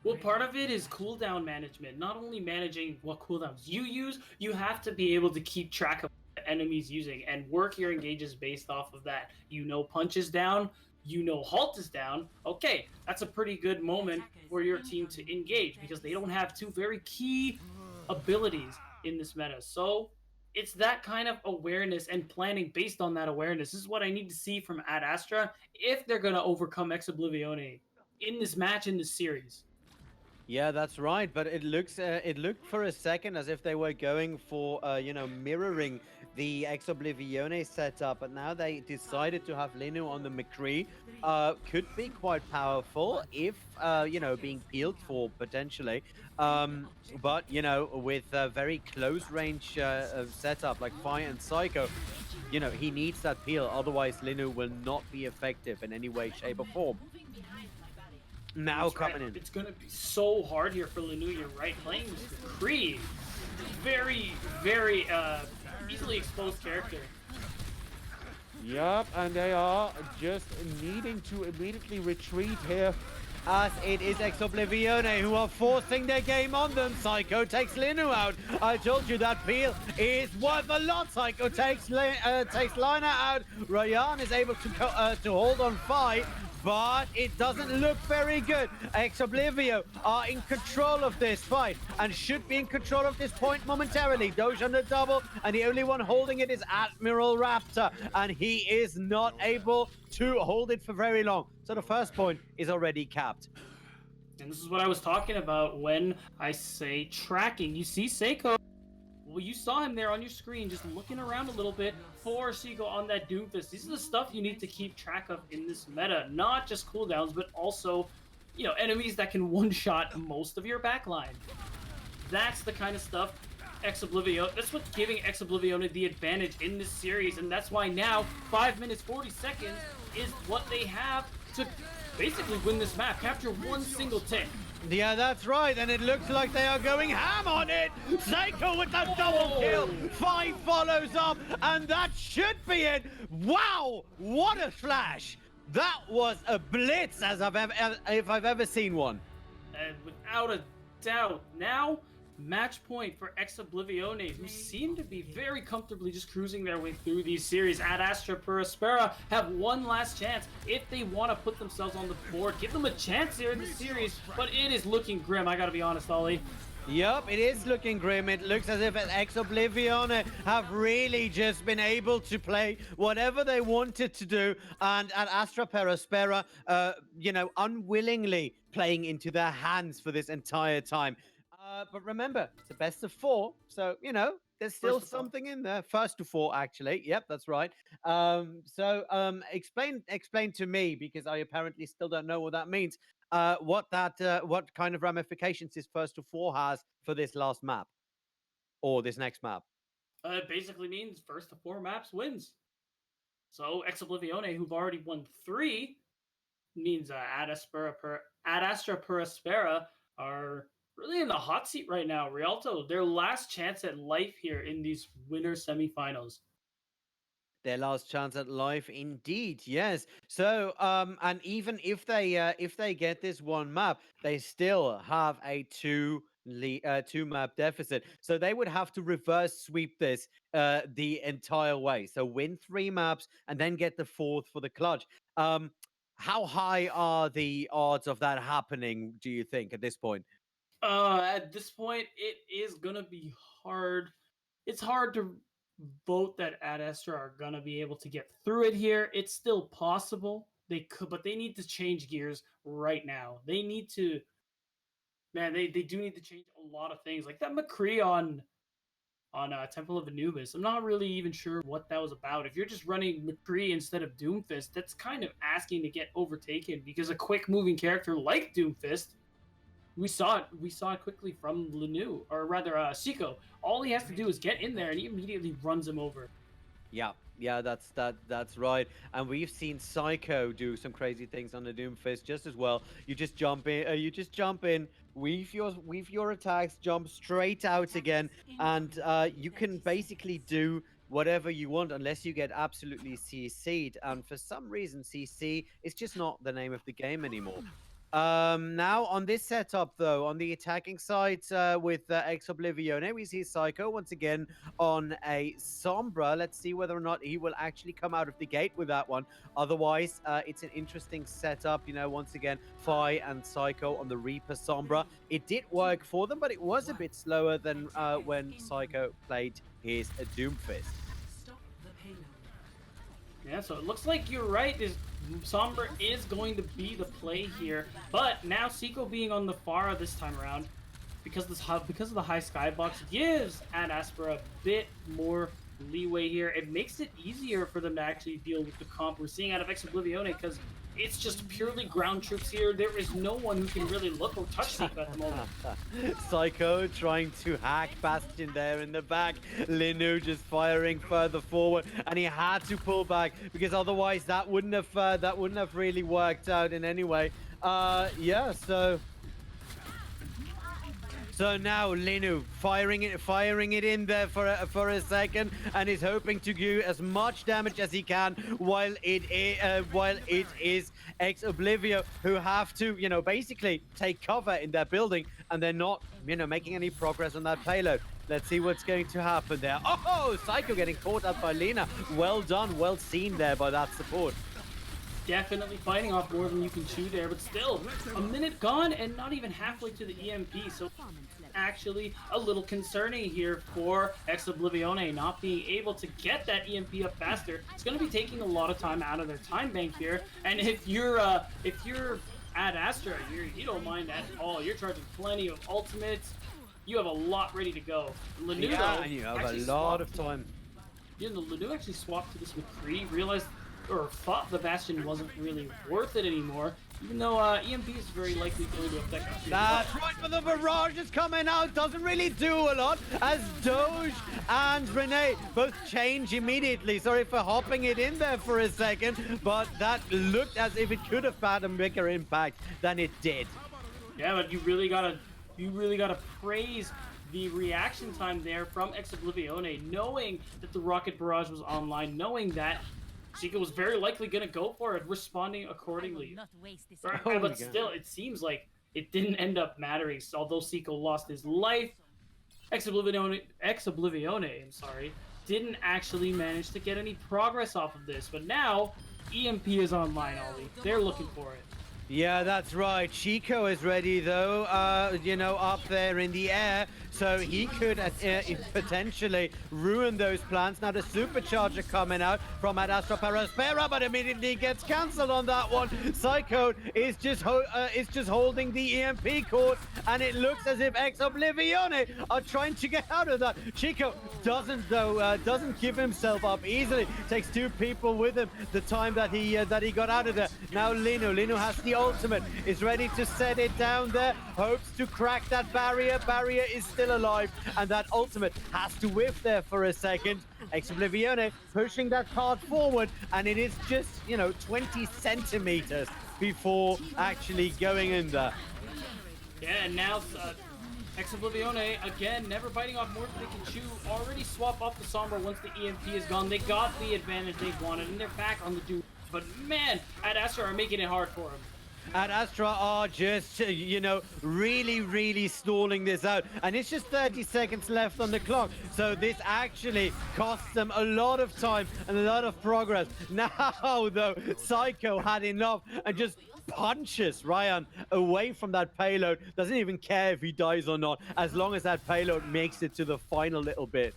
Well, part of it is cooldown management. Not only managing what cooldowns you use, you have to be able to keep track of what the enemy's using and work your engages based off of that. Punch is down, halt is down. Okay, that's a pretty good moment for your team to engage because they don't have 2 very key abilities in this meta. So it's that kind of awareness and planning based on that awareness. This is what I need to see from Ad Astra if they're going to overcome Ex Oblivione in this match, in this series. Yeah, that's right. But it looked for a second as if they were going for, mirroring the Ex Oblivione setup. But now they decided to have Linu on the McCree. Could be quite powerful if, being peeled for potentially. But, with a very close range setup like Fire and Psycho, he needs that peel. Otherwise, Linu will not be effective in any way, shape, or form. Now That's right. coming in. It's going to be so hard here for Linu. You're right. Playing Mr. Kree, very, very easily exposed character. Yup, and they are just needing to immediately retreat here. As it is Ex Oblivione who are forcing their game on them. Psycho takes Linu out. I told you that peel is worth a lot. Psycho takes Lina out. Ryan is able to hold on fight, but it doesn't look very good. Ex Oblivio are in control of this fight and should be in control of this point momentarily. Doge on the double, and the only one holding it is Admiral Raptor, and he is not able to hold it for very long. So the first point is already capped. And this is what I was talking about when I say tracking. You see Seiko. Well, you saw him there on your screen just looking around a little bit for Seiko on that Doomfist. These are the stuff you need to keep track of in this meta. Not just cooldowns, but also, enemies that can one-shot most of your backline. That's the kind of stuff Ex Oblivione. That's what's giving Ex Oblivione the advantage in this series, and that's why now 5 minutes 40 seconds is what they have to basically win this map. Capture one single tick. Yeah, that's right, and it looks like they are going ham on it. Seiko with that double kill. 5 follows up, and that should be it. Wow, what a flash. That was a blitz if I've ever seen one. And without a doubt, now match point for Ex Oblivione, who seem to be very comfortably just cruising their way through these series. Ad Astra per Aspera have one last chance if they want to put themselves on the board. Give them a chance here in the series, but it is looking grim, I gotta be honest, Ollie. Yup, it is looking grim. It looks as if Ex Oblivione have really just been able to play whatever they wanted to do, and at Astra per Aspera, unwillingly playing into their hands for this entire time. But remember, it's a best of 4, so there's still something in there. First to 4, actually. Yep, that's right. Explain to me, because I apparently still don't know what that means. What kind of ramifications this first to 4 has for this last map or this next map. It basically means first to 4 maps wins. So Ex Oblivione, who've already won 3, means Ad Astra per Aspera are really in the hot seat right now. Rialto, their last chance at life here in these winter semifinals. Their last chance at life, indeed. Yes. So, and even if they get this one map, they still have a two map deficit. So they would have to reverse sweep this the entire way. So win 3 maps and then get the 4th for the clutch. How high are the odds of that happening, do you think, at this point? At this point, it is gonna be hard. It's hard to vote that Ad Astra are gonna be able to get through it here. It's still possible they could, but they need to change gears right now. They need to, man. They do need to change a lot of things, like that McCree on Temple of Anubis. I'm not really even sure what that was about. If you're just running McCree instead of Doomfist, that's kind of asking to get overtaken, because a quick moving character like Doomfist, we saw it quickly from Linu, or rather Seiko. All he has to do is get in there and he immediately runs him over. Yeah, that's right. And we've seen Psycho do some crazy things on the Doomfist just as well. You just jump in, weave your attacks, jump straight out again, and you can basically do whatever you want unless you get absolutely CC'd. And for some reason, CC is just not the name of the game anymore. Now on this setup, though, on the attacking side with Ex Oblivione, we see Psycho once again on a Sombra. Let's see whether or not he will actually come out of the gate with that one. Otherwise, it's an interesting setup. You know, once again, Fi and Psycho on the Reaper Sombra. It did work for them, but it was a bit slower than when Psycho played his Doomfist. Stop the payload. Yeah, so it looks like you're right. This Sombra is going to be the play here, but now Seiko being on the Pharah this time around, because of the high skybox, gives Aspera a bit more leeway here. It makes it easier for them to actually deal with the comp we're seeing out of Ex Oblivione, because it's just purely ground troops here. There is no one who can really look or touch Seiko at the moment. Psycho trying to hack Bastion there in the back. Linu just firing further forward, and he had to pull back because otherwise that wouldn't have really worked out in any way. Yeah, so now Linu firing it in there for a second, and is hoping to do as much damage as he can while it is Ex Oblivio who have to, you know, basically take cover in their building, and they're not, you know, making any progress on that payload. Let's see what's going to happen there. Oh, Psycho getting caught up by Lina. Well done, well seen there by that support. Definitely fighting off more than you can chew there, but still, a minute gone and not even halfway to the EMP, so actually a little concerning here for Ex Oblivione not being able to get that EMP up faster. It's going to be taking a lot of time out of their time bank here, and if you're at Astra, you don't mind at all. You're charging plenty of ultimates. You have a lot ready to go. Linu, Yeah, though, and you have a actually lot of time. Yeah, Linu actually swapped to this McCree, realized or thought the Bastion wasn't really worth it anymore, even though EMP is very likely going to affect us. That's right, but the barrage is coming out. Doesn't really do a lot as Doge and Renee both change immediately. Sorry for hopping it in there for a second, but that looked as if it could have had a bigger impact than it did. Yeah, but you really gotta praise the reaction time there from Ex Oblivione, knowing that the rocket barrage was online, knowing that Seiko was very likely going to go for it, responding accordingly. But still, it seems like it didn't end up mattering. So although Seiko lost his life, Ex Oblivione, didn't actually manage to get any progress off of this. But now, EMP is online, Ollie. They're looking for it. Yeah, that's right. Chico is ready, though, you know, up there in the air, so he could potentially ruin those plans. Now the supercharger coming out from Astra para Aspera, but immediately gets cancelled on that one. Psycho is just holding the EMP cord, and it looks as if Ex Oblivione are trying to get out of that. Chico doesn't give himself up easily. Takes two people with him the time that he got out of there. Now Linu has the ultimate, is ready to set it down there, hopes to crack that barrier. Barrier is still alive, and that ultimate has to whiff there for a second. Ex Oblivione pushing that card forward, and it is just, you know, 20 centimeters before actually going in there. Yeah, and now Ex Oblivione, again, never biting off more than they can chew, already swap off the Sombra once the EMP is gone. They got the advantage they wanted, and they're back on the Doom. But man, Astra are making it hard for him. And Astra are just, you know, really stalling this out. And it's just 30 seconds left on the clock. So this actually costs them a lot of time and a lot of progress. Now, though, Psycho had enough and just punches Ryan away from that payload. Doesn't even care if he dies or not, as long as that payload makes it to the final little bit.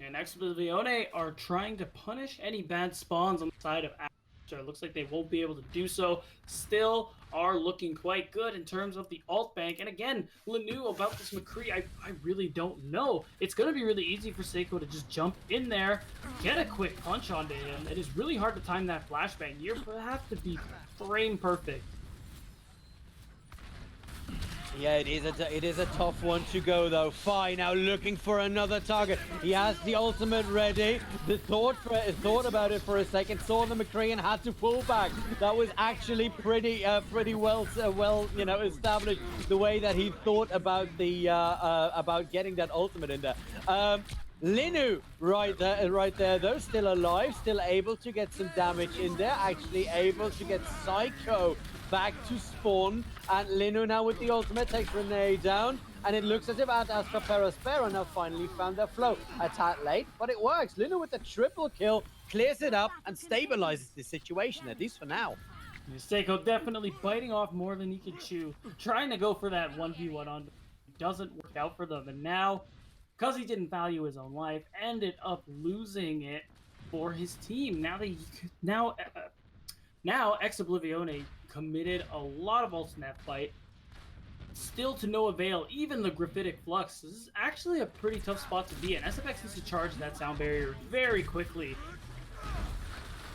And Ex Oblivione are trying to punish any bad spawns on the side of Astra. It looks like they won't be able to do so. Still are looking quite good in terms of the alt bank. And again, Linu about this McCree, I really don't know. It's going to be really easy for Seiko to just jump in there, get a quick punch onto him. It is really hard to time that flashbang. You have to be frame perfect. Yeah, it is a tough one to go, though. Fi now looking for another target. He has the ultimate ready. The thought about it for a second. Saw the McCree and had to pull back. That was actually pretty well, you know, established. The way that he thought about the about getting that ultimate in there. Linu right there, though, still alive, still able to get some damage in there. Actually able to get Psycho back to spawn, And Linu now with the ultimate takes Renee down. And it looks as if Astra Aspera now finally found their flow. A tad late, but it works. Linu with the triple kill clears it up and stabilizes the situation, at least for now. Seiko definitely biting off more than he could chew, trying to go for that 1v1 on, doesn't work out for them. And now, because he didn't value his own life, ended up losing it for his team. Now Ex-Oblivione committed a lot of ults in that fight. Still to no avail, even the Graphitic Flux. This is actually a pretty tough spot to be in. SFX needs to charge that sound barrier very quickly.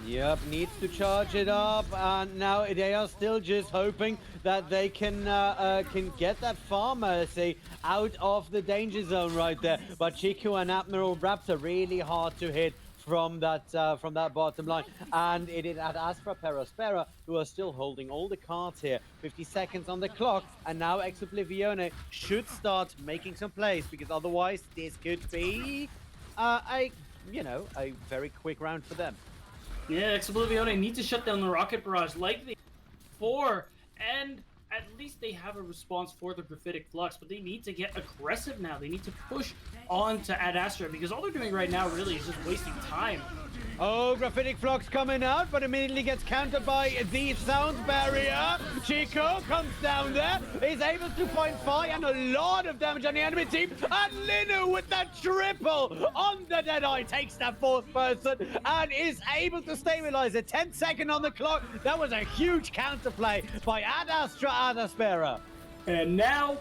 Yep, needs to charge it up, and now they are still just hoping that they can get that farm mercy out of the danger zone right there. But Chiku and Admiral Raptor really hard to hit from that bottom line, and it is at Astra Aspera who are still holding all the cards here. 50 seconds on the clock, and now Ex-Oblivione should start making some plays, because otherwise this could be a very quick round for them. Yeah, Ex-Oblivione need to shut down the rocket barrage like they before, and at least they have a response for the Graphitic Flux, but they need to get aggressive now. They need to push on to Astra, because all they're doing right now really is just wasting time. Oh, Graphitic Flux coming out, but immediately gets countered by the sound barrier. Chico comes down there, is able to find fire and a lot of damage on the enemy team. And Linu with that triple on the Deadeye takes that fourth person and is able to stabilize it. 10 seconds on the clock. That was a huge counterplay by Astra Aspera. And now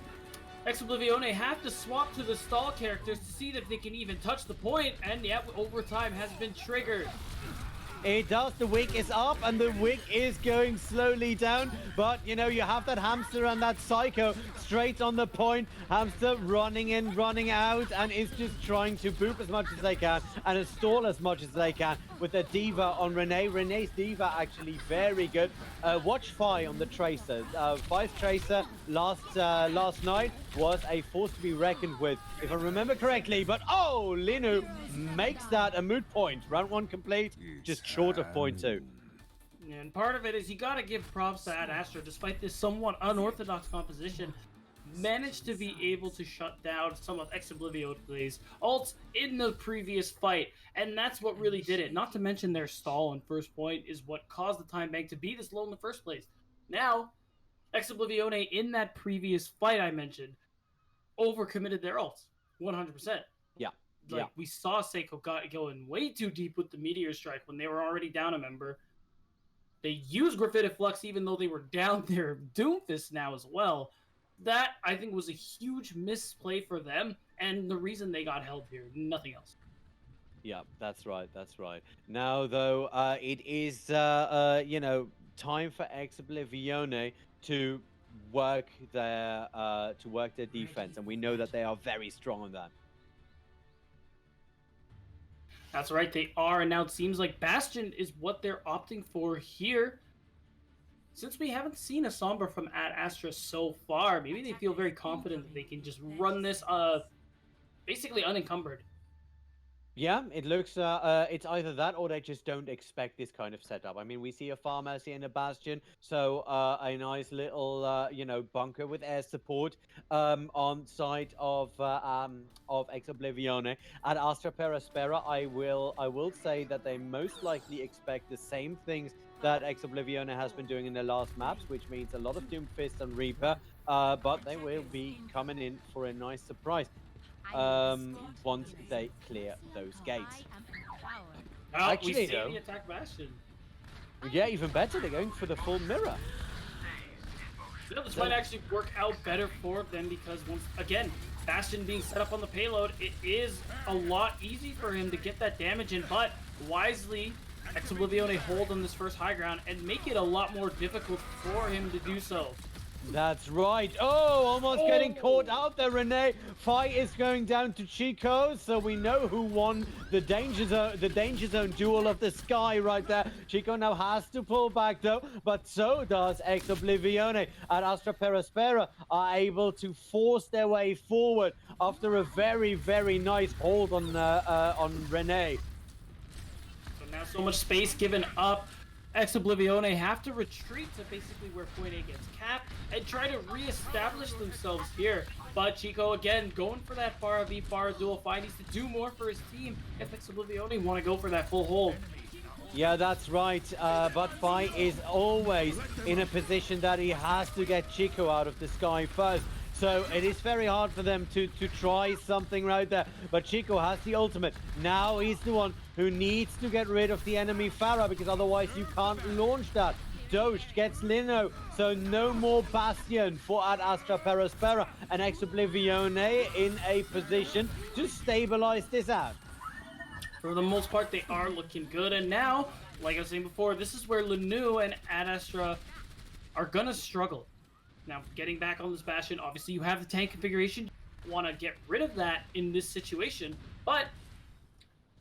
Ex-Oblivione have to swap to the stall characters to see if they can even touch the point, and yet overtime has been triggered. It does. The wick is up and the wick is going slowly down. But, you know, you have that Hamster and that Psycho straight on the point. Hamster running in, running out, and is just trying to boop as much as they can and stall as much as they can with the Diva on Renee. Renee's Diva actually very good. Watch Fi on the Tracer. Fi's Tracer last night was a force to be reckoned with, if I remember correctly. But, oh, Linu makes that a moot point. Round one complete, just short of point two. And part of it is you gotta give props to Astra, despite this somewhat unorthodox composition, managed to be able to shut down some of Ex-Oblivione's ults in the previous fight, and that's what really did it. Not to mention their stall on first point is what caused the time bank to be this low in the first place. Now, Ex-Oblivione in that previous fight I mentioned overcommitted their ults 100%. Yeah. We saw Seiko going way too deep with the Meteor Strike when they were already down a member. They used Graphitic Flux even though they were down their Doomfist now as well. That, I think, was a huge misplay for them, and the reason they got held here, nothing else. Yeah, that's right. Now, though, it is, time for Ex-Oblivione to work their defense, and we know that they are very strong on that. That's right, they are, and now it seems like Bastion is what they're opting for here. Since we haven't seen a Sombra from Astra so far, maybe they feel very confident that they can just run this basically unencumbered. Yeah, it looks it's either that or they just don't expect this kind of setup. I mean, we see a Farm Mercy and a Bastion, so a nice little bunker with air support on side of Ex-Oblivione. At Astra Aspera, I will say that they most likely expect the same things that Ex-Oblivione has been doing in their last maps, which means a lot of Doomfist and Reaper, but they will be coming in for a nice surprise once they clear those gates. Actually, we attack Bastion. Yeah, even better, they're going for the full mirror. Yeah, this might actually work out better for them because once again, Bastion being set up on the payload, it is a lot easy for him to get that damage in, but wisely, Ex-Oblivione hold on this first high ground and make it a lot more difficult for him to do so. That's right. Oh, almost getting caught out there, Renee. Fight is going down to Chico, so we know who won the danger zone duel of the sky right there. Chico now has to pull back though, but so does Ex-Oblivione. And Astra Aspera are able to force their way forward after a very, very nice hold on Renee. So now so much space given up. Ex Oblivione have to retreat to basically where point A gets capped and try to re-establish themselves here. But Chico again going for that Pharah v Pharah duel fight. Needs to do more for his team if Ex Oblivione want to go for that full hold. Yeah, that's right. But Fi is always in a position that he has to get Chico out of the sky first. So it is very hard for them to try something right there. But Chico has the ultimate. Now he's the one who needs to get rid of the enemy Pharah because otherwise you can't launch that. Doge gets Lino, so no more Bastion for Ad Astra Aspera and Ex Oblivione in a position to stabilize this out. For the most part, they are looking good. And now, like I was saying before, this is where Lanu and Ad Astra are going to struggle. Now, getting back on this Bastion, obviously you have the tank configuration. You want to get rid of that in this situation. But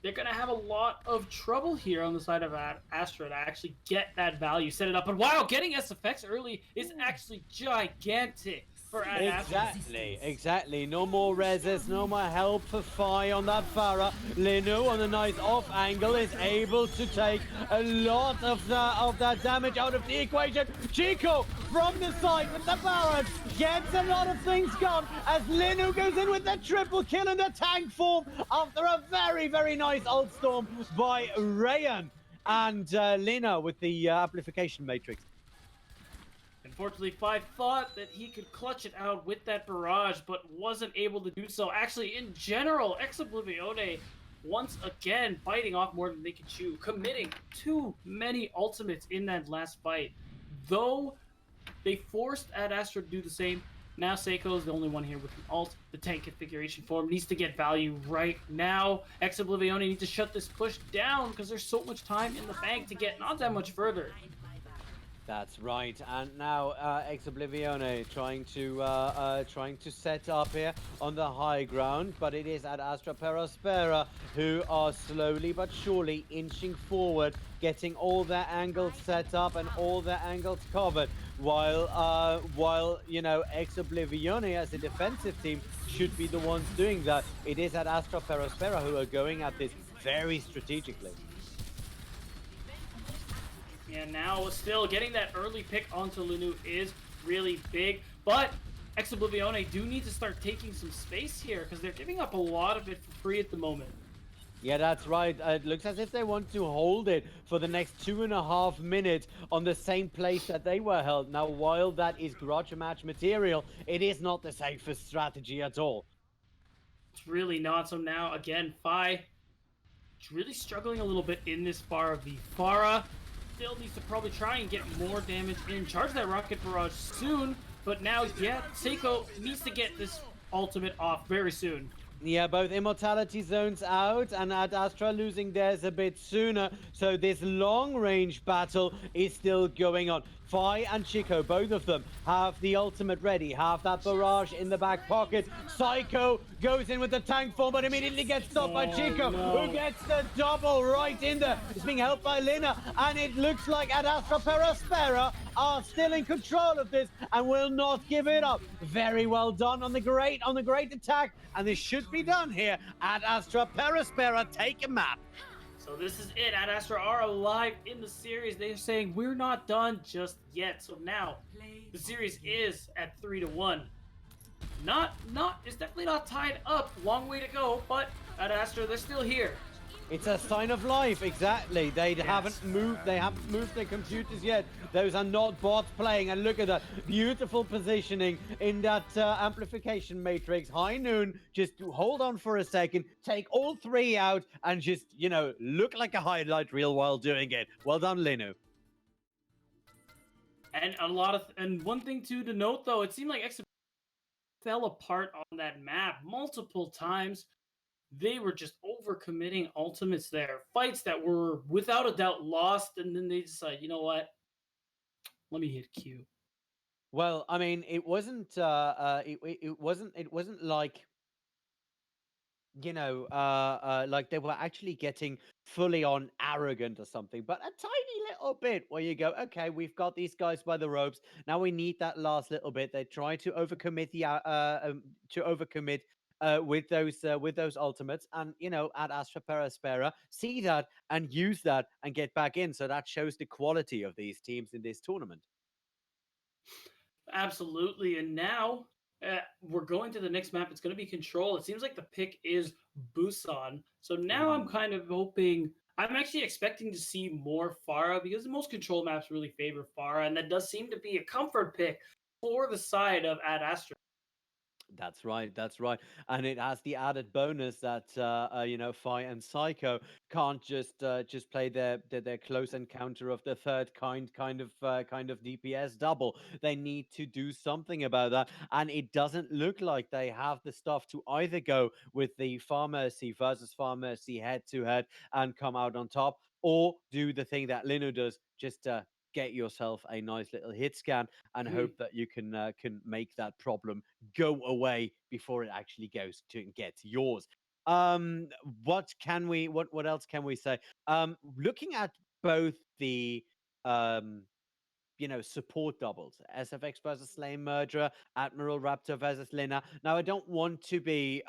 they're going to have a lot of trouble here on the side of Astra to actually get that value, set it up. And wow, getting SFX early is actually gigantic for Ad Astra. Exactly. No more reses, no more help for Fi on that Pharah. Linu on a nice off angle is able to take a lot of that damage out of the equation. Chico from the side with the Baron gets a lot of things gone as Linu goes in with the triple kill in the tank form after a very, very nice ult storm by Rayan. And Lina with the amplification matrix. Unfortunately, Five thought that he could clutch it out with that barrage, but wasn't able to do so. Actually, in general, Ex Oblivione once again biting off more than they could chew, committing too many ultimates in that last fight. Though they forced Ad Astra to do the same, now Seiko is the only one here with an ult. The tank configuration form needs to get value right now. Ex Oblivione needs to shut this push down because there's so much time in the bank to get not that much further. That's right, and now Ex Oblivione trying to set up here on the high ground, but it is Ad Astra Aspera who are slowly but surely inching forward, getting all their angles set up and all their angles covered. While you know Ex Oblivione as a defensive team should be the ones doing that. It is Ad Astra Aspera who are going at this very strategically. And now still getting that early pick onto Lunu is really big. But Ex Oblivione do need to start taking some space here because they're giving up a lot of it for free at the moment. Yeah, that's right. It looks as if they want to hold it for the next 2.5 minutes on the same place that they were held. Now, while that is grudge match material, it is not the safest strategy at all. It's really not. So now, again, Fi really struggling a little bit in this Pharah v Pharah. Still needs to probably try and get more damage in. Charge that rocket barrage soon, but now, yeah, Seiko needs to get this ultimate off very soon. Yeah, both immortality zones out and Ad Astra losing theirs a bit sooner. So this long-range battle is still going on. Fi and Chico, both of them, have the ultimate ready, have that barrage in the back pocket. Psycho goes in with the tank form, but immediately gets stopped by Chico, who gets the double right in there. It's being helped by Lina, and it looks like Ad Astra Aspera are still in control of this and will not give it up. Very well done on the great attack, and this should be done here. Ad Astra Aspera take a map. So this is it. Ad Astra are alive in the series. They're saying we're not done just yet. So now the series is at 3-1. It's definitely not tied up. Long way to go, but Ad Astra, they're still here. It's a sign of life, exactly. They haven't moved their computers yet. Those are not bots playing. And look at that beautiful positioning in that amplification matrix. High noon, just hold on for a second, take all three out, and just, you know, look like a highlight reel while doing it. Well done, Linu. And one thing too to note though, it seemed like X fell apart on that map multiple times. They were just overcommitting ultimates there. Fights that were without a doubt lost, and then they decide, you know what? Let me hit Q. Well, I mean, it wasn't like, you know, like they were actually getting fully on arrogant or something, but a tiny little bit where you go, okay, we've got these guys by the ropes. Now we need that last little bit. They try to overcommit with those ultimates, and at Astra Aspera, see that and use that and get back in. So that shows the quality of these teams in this tournament. Absolutely. And now we're going to the next map. It's going to be Control. It seems like the pick is Busan. So now I'm kind of hoping. I'm actually expecting to see more Farah because most Control maps really favor Farah, and that does seem to be a comfort pick for the side of Ad Astra. That's right. That's right. And it has the added bonus that Fi and Psycho can't just play their close encounter of the third kind of DPS double. They need to do something about that, and it doesn't look like they have the stuff to either go with the Pharmacy versus Pharmacy head to head and come out on top, or do the thing that Lino does, just get yourself a nice little hit scan and hope that you can make that problem go away before it actually goes to and gets yours. What else can we say? Looking at both the um support doubles, SFX versus Slane Murderer, Admiral Raptor versus Lina. Now, I don't want to be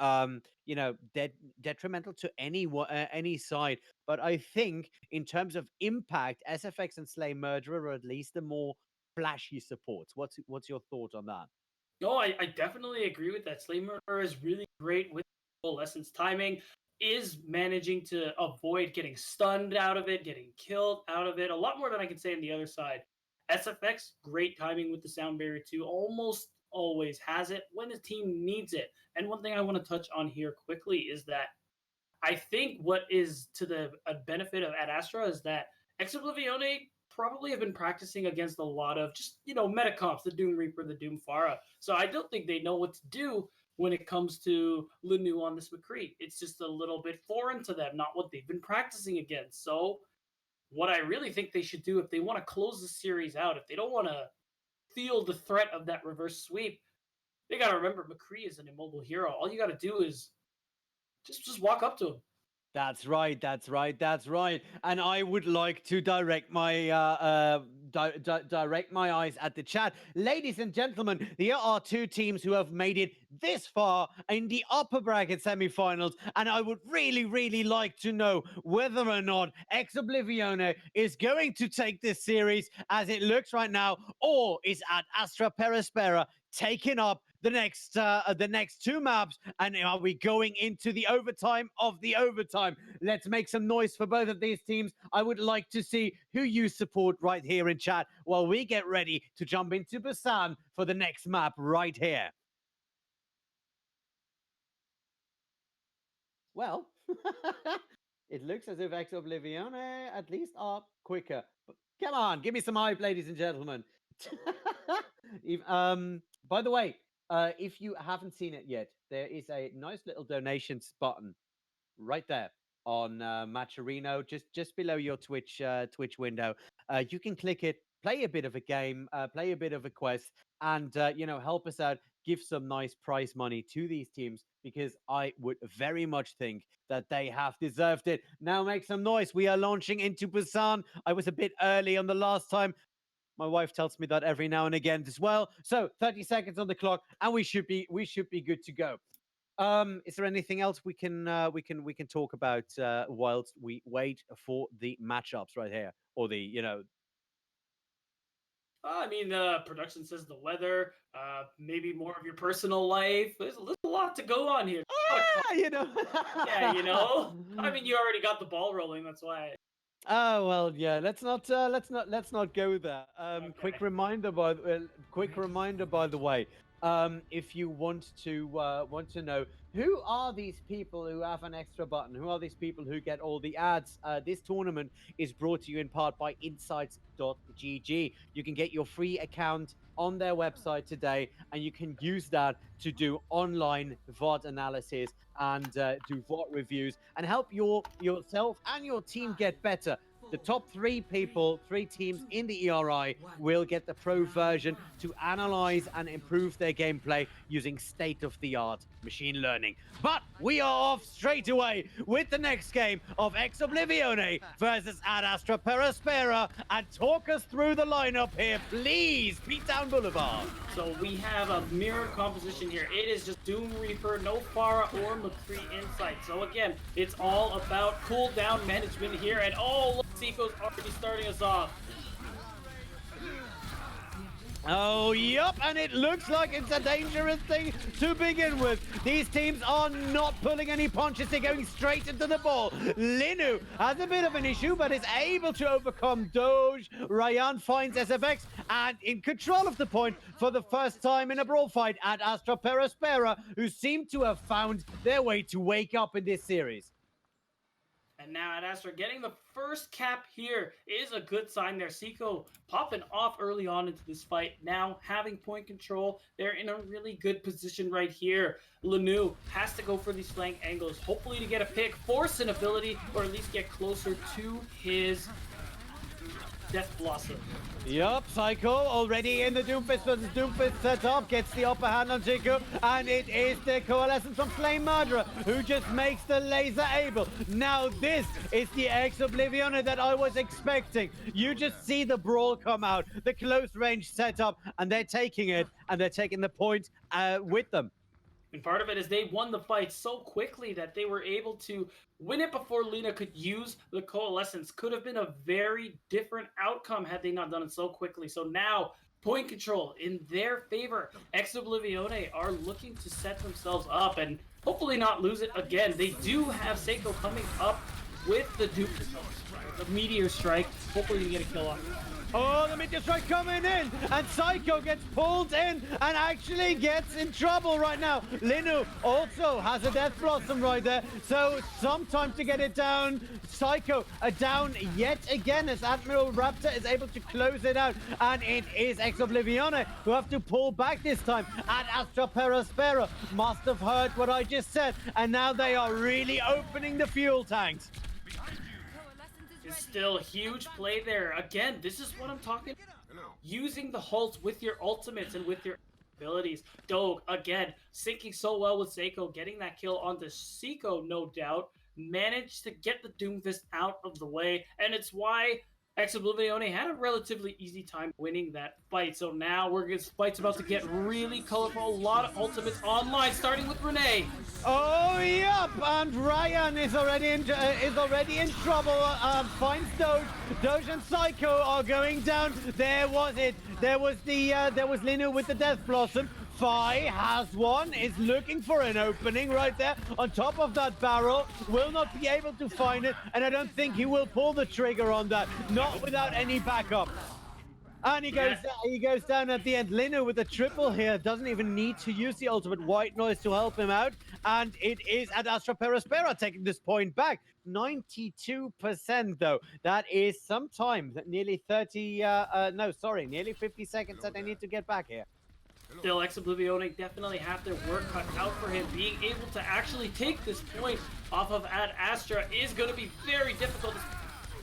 detrimental to any side, but I think in terms of impact, SFX and Slane Murderer are at least the more flashy supports. What's your thought on that? No, I definitely agree with that. Slay Murderer is really great with Essence timing, is managing to avoid getting stunned out of it, getting killed out of it, a lot more than I can say on the other side. SFX, great timing with the sound barrier too, almost always has it when the team needs it. And one thing I want to touch on here quickly is that I think what is to the benefit of Ad Astra is that Ex Oblivione probably have been practicing against a lot of just meta comps, the Doom Reaper, the Doom Farah. So I don't think they know what to do when it comes to Linu on this McCree. It's just a little bit foreign to them, not what they've been practicing against. So what I really think they should do if they want to close the series out, if they don't want to feel the threat of that reverse sweep, they got to remember McCree is an immobile hero. All you got to do is just walk up to him. That's right. That's right. That's right. And I would like to direct my direct my eyes at the chat, ladies and gentlemen. Here are two teams who have made it this far in the upper bracket semifinals, and I would really, really like to know whether or not Ex Oblivione is going to take this series as it looks right now, or is at Astra Perispera taking up the next two maps, and are we going into the overtime of the overtime? Let's make some noise for both of these teams. I would like to see who you support right here in chat while we get ready to jump into Busan for the next map right here. Well, it looks as if Ex Oblivione at least are quicker. But come on, give me some hype, ladies and gentlemen. By the way, if you haven't seen it yet, there is a nice little donations button right there on Matcherino, just below your Twitch window. You can click it, play a bit of a game, play a bit of a quest, and help us out. Give some nice prize money to these teams because I would very much think that they have deserved it. Now make some noise. We are launching into Busan. I was a bit early on the last time. My wife tells me that every now and again as well. So 30 seconds on the clock, and we should be good to go. Is there anything else we can talk about whilst we wait for the matchups right here, or the. I mean, the production says the weather, maybe more of your personal life. There's a lot to go on here. Yeah, I mean, you already got the ball rolling. That's why. Oh well, yeah. Let's not go there. Okay. Quick reminder by the way. If you want to know who are these people who have an extra button, who are these people who get all the ads, this tournament is brought to you in part by Insights.gg. You can get your free account on their website today, and you can use that to do online VOD analysis and do VOD reviews and help yourself and your team get better. The top 3 teams in the ERI will get the pro version to analyze and improve their gameplay using state-of-the-art machine learning. But we are off straight away with the next game of Oblivione versus Astra Aspera. And talk us through the lineup here, please, Beatdown Boulevard. So we have a mirror composition here. It is just Doom Reaper, no Pharah or McCree Insight. So again, it's all about cooldown management here. And oh, look, Zico's already starting us off. Oh, yup, and it looks like it's a dangerous thing to begin with. These teams are not pulling any punches. They're going straight into the ball. Linu has a bit of an issue, but is able to overcome Doge. Ryan finds SFX and in control of the point for the first time in a brawl fight at Astra Aspera, who seem to have found their way to wake up in this series. And now at Astra, getting the first cap here is a good sign there. Zico popping off early on into this fight. Now having point control, they're in a really good position right here. Lanu has to go for these flank angles, hopefully to get a pick, force an ability, or at least get closer to his Death Blossom. Yup, Psycho already in the Doomfist versus Doomfist setup, gets the upper hand on Chico, and it is the Coalescence from Flame Murderer who just makes the laser able. Now this is the Oblivione that I was expecting. You just see the brawl come out, the close range setup, and they're taking it, and they're taking the point with them. And part of it is they won the fight so quickly that they were able to win it before Lina could use the Coalescence. Could have been a very different outcome had they not done it so quickly. So now, point control in their favor. Oblivione are looking to set themselves up and hopefully not lose it again. They do have Seiko coming up with the Meteor Strike. Hopefully they get a kill on it. Oh, the Meteor Strike coming in, and Psycho gets pulled in and actually gets in trouble right now. Linu also has a Death Blossom right there, so some time to get it down. Psycho down yet again as Admiral Raptor is able to close it out, and it is Oblivione who have to pull back this time. And Astra Aspera must have heard what I just said, and now they are really opening the fuel tanks. Still a huge play there. Again, this is what I'm talking about. Using the hults with your ultimates and with your abilities. Doge, again, syncing so well with Seiko, getting that kill onto Seiko, no doubt. Managed to get the Doomfist out of the way, and it's why Oblivione had a relatively easy time winning that fight. So now this fight's about to get really colorful. A lot of ultimates online, starting with Renee. Oh, yep, and Ryan is already in trouble. Finds Doge. Doge and Psycho are going down. There was it. There was Linu with the Death Blossom. Fi has one, is looking for an opening right there on top of that barrel, will not be able to find it, and I don't think he will pull the trigger on that, not without any backup. And he goes down at the end. Linu with a triple here, doesn't even need to use the ultimate white noise to help him out, and it is at Astra Aspera taking this point back. 92% though. That is some time, nearly 50 seconds that they need to get back here. Still, Oblivione definitely have their work cut out for him. Being able to actually take this point off of Ad Astra is going to be very difficult.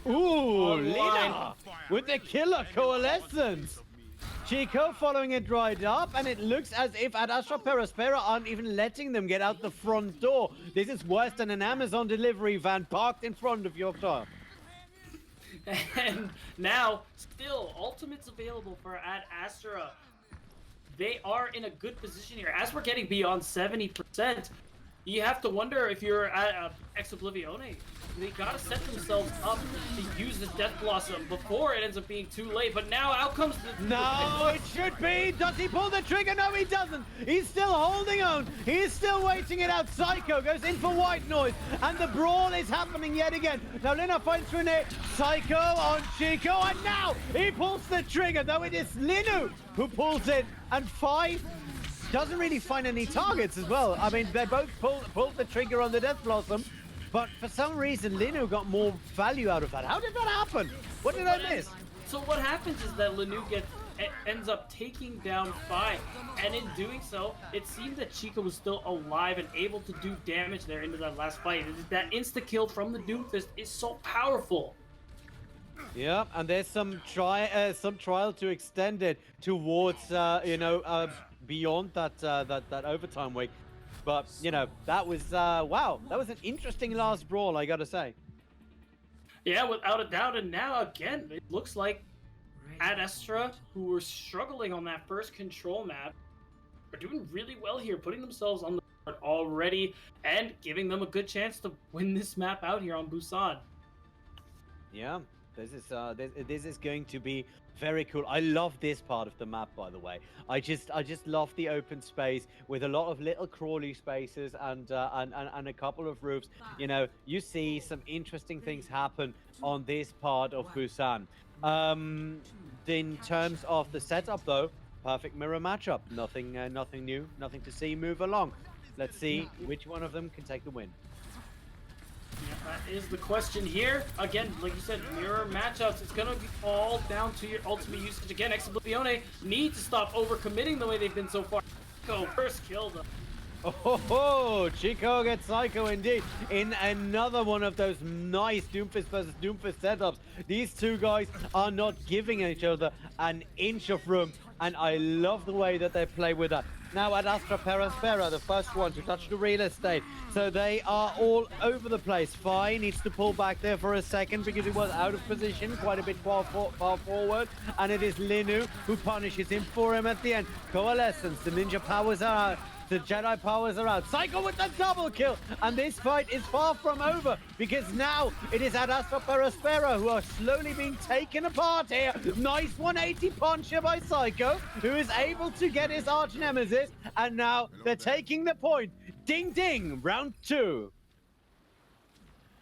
Ooh, Lina with the killer Coalescence. Chico following it right up, and it looks as if Ad Astra Aspera aren't even letting them get out the front door. This is worse than an Amazon delivery van parked in front of your car. And now, still, ultimates available for Ad Astra. They are in a good position here. As we're getting beyond 70%, you have to wonder if you're at Oblivione. They gotta set themselves up to use this Death Blossom before it ends up being too late. But now out comes the... No, it should be. Does he pull the trigger? No, he doesn't. He's still holding on. He's still waiting it out. Psycho goes in for white noise, and the brawl is happening yet again. Now Lina finds Renee. Psycho on Chico, and now he pulls the trigger. Though it is Linu who pulls it, and Fi doesn't really find any targets as well. I mean, they both pulled the trigger on the Death Blossom, but for some reason, Linu got more value out of that. How did that happen? What did I miss? So what happens is that Linu ends up taking down Fi, and in doing so, it seemed that Chico was still alive and able to do damage there into that last fight. That insta-kill from the Doomfist is so powerful. Yeah, and there's some trial to extend it towards beyond that overtime week. But that was wow, that was an interesting last brawl, I gotta say. Yeah, without a doubt. And now again, it looks like at Astra, who were struggling on that first control map, are doing really well here, putting themselves on the board already and giving them a good chance to win this map out here on Busan. Yeah, this is going to be very cool. I love this part of the map, by the way. I just love the open space with a lot of little crawly spaces and a couple of roofs. You see some interesting things happen on this part of Busan. In terms of the setup, though, perfect mirror matchup. Nothing new, nothing to see. Move along. Let's see which one of them can take the win. Yeah, that is the question here. Again, like you said, mirror matchups. It's going to be all down to your ultimate usage. Again, Oblivione need to stop overcommitting the way they've been so far. Go first kill them. Oh, Chico gets Psycho indeed in another one of those nice Doomfist versus Doomfist setups. These two guys are not giving each other an inch of room, and I love the way that they play with that. Now at Astra Aspera, the first one to touch the real estate. So they are all over the place. Fi needs to pull back there for a second because he was out of position, quite a bit far forward. And it is Linu who punishes him for him at the end. Coalescence, the ninja powers are out. The Jedi powers are out. Psycho with the double kill. And this fight is far from over because now it is at Astra Aspera who are slowly being taken apart here. Nice 180 puncher by Psycho, who is able to get his arch nemesis. And now they're taking the point. Ding ding, round 2.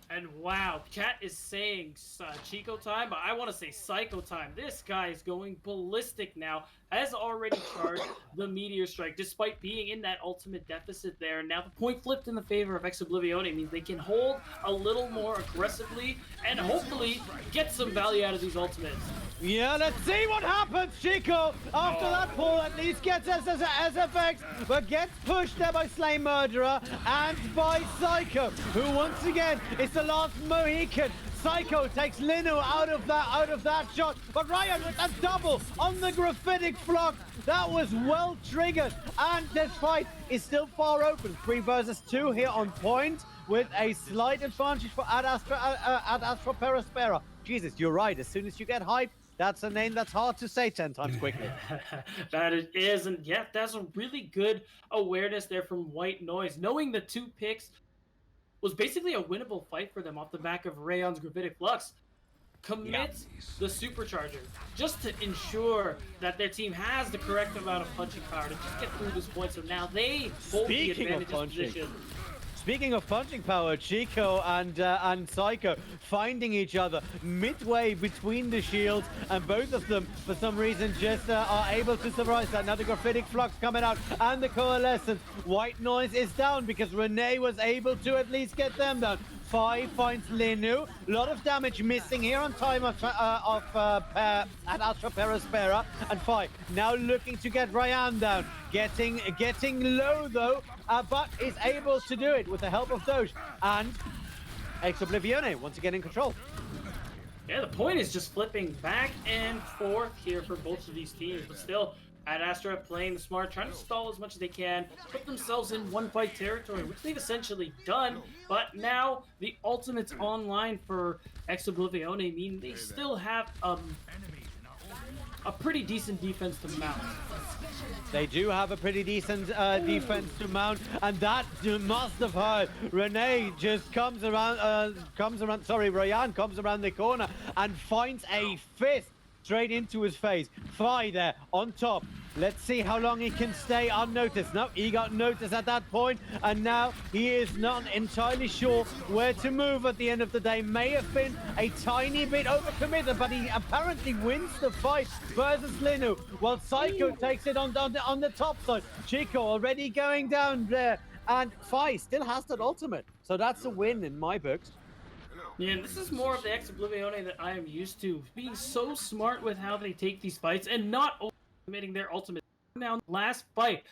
And wow, Cat is saying Chico time, but I want to say Psycho time. This guy is going ballistic now. Has already charged the Meteor Strike, despite being in that ultimate deficit there. Now the point flipped in the favor of Oblivione means they can hold a little more aggressively and hopefully get some value out of these ultimates. Yeah, let's see what happens. Chico, after that pull, at least gets SFX, but gets pushed there by Slay Murderer and by Psycho, who once again is the last Mohican. Psycho takes Linu out of that shot, but Ryan with a double on the graphitic flock. That was well triggered, and this fight is still far open. 3 versus 2 here on point, with a slight advantage for Ad Astra Aspera. Jesus, you're right. As soon as you get hyped, that's a name that's hard to say 10 times quickly. That it is, and yeah, that's a really good awareness there from White Noise. Knowing the 2 picks was basically a winnable fight for them off the back of Rayon's Gravitic Flux. Commit the supercharger just to ensure that their team has the correct amount of punching power to just get through this point. So now they hold the advantageous position. Speaking of punching power, Chico and Psycho finding each other midway between the shields, and both of them, for some reason, just are able to surprise that. Now the Graphitic Flux coming out, and the Coalescence. White Noise is down because Renee was able to at least get them down. Fi finds Linu. A lot of damage missing here on time at Astra Aspera. And Fi now looking to get Ryan down. Getting low though, but is able to do it with the help of Doge. And Oblivione once again in control. Yeah, the point is just flipping back and forth here for both of these teams, but still, Ad Astra playing smart, trying to stall as much as they can, put themselves in one-fight territory, which they've essentially done, but now the ultimates online for Oblivione mean they still have a pretty decent defense to mount. They do have a pretty decent defense to mount, and that must have hurt. Renee just comes around, Ryan comes around the corner and finds a fist straight into his face. Fi there on top. Let's see how long he can stay unnoticed. No, he got noticed at that point, and now he is not entirely sure where to move at the end of the day. May have been a tiny bit overcommitted, but he apparently wins the fight versus Linu, while Psycho takes it on the top side. Chico already going down there, and Fi still has that ultimate. So that's a win in my books. Yeah, and this is more of the Oblivione that I am used to. Being so smart with how they take these fights and not committing their ultimate. Now, last fight,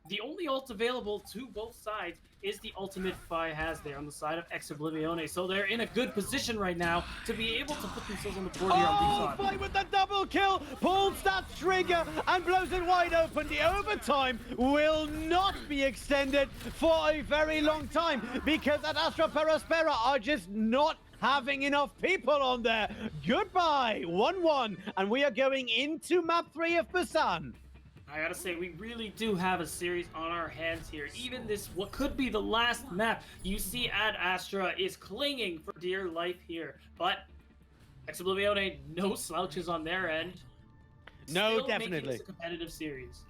the only ult available to both sides is the ultimate Fi has there on the side of Oblivione. So they're in a good position right now to be able to put themselves on the board here on Oh, B side. Fight with the double kill, pulls that trigger and blows it wide open. The overtime will not be extended for a very long time because at Astra Aspera are just not having enough people on there. Goodbye, 1-1, and we are going into map 3 of Busan. I gotta say, we really do have a series on our hands here. Even this, what could be the last map, you see Ad Astra is clinging for dear life here. But Oblivione, no slouches on their end. No, Still making definitely. this a competitive series.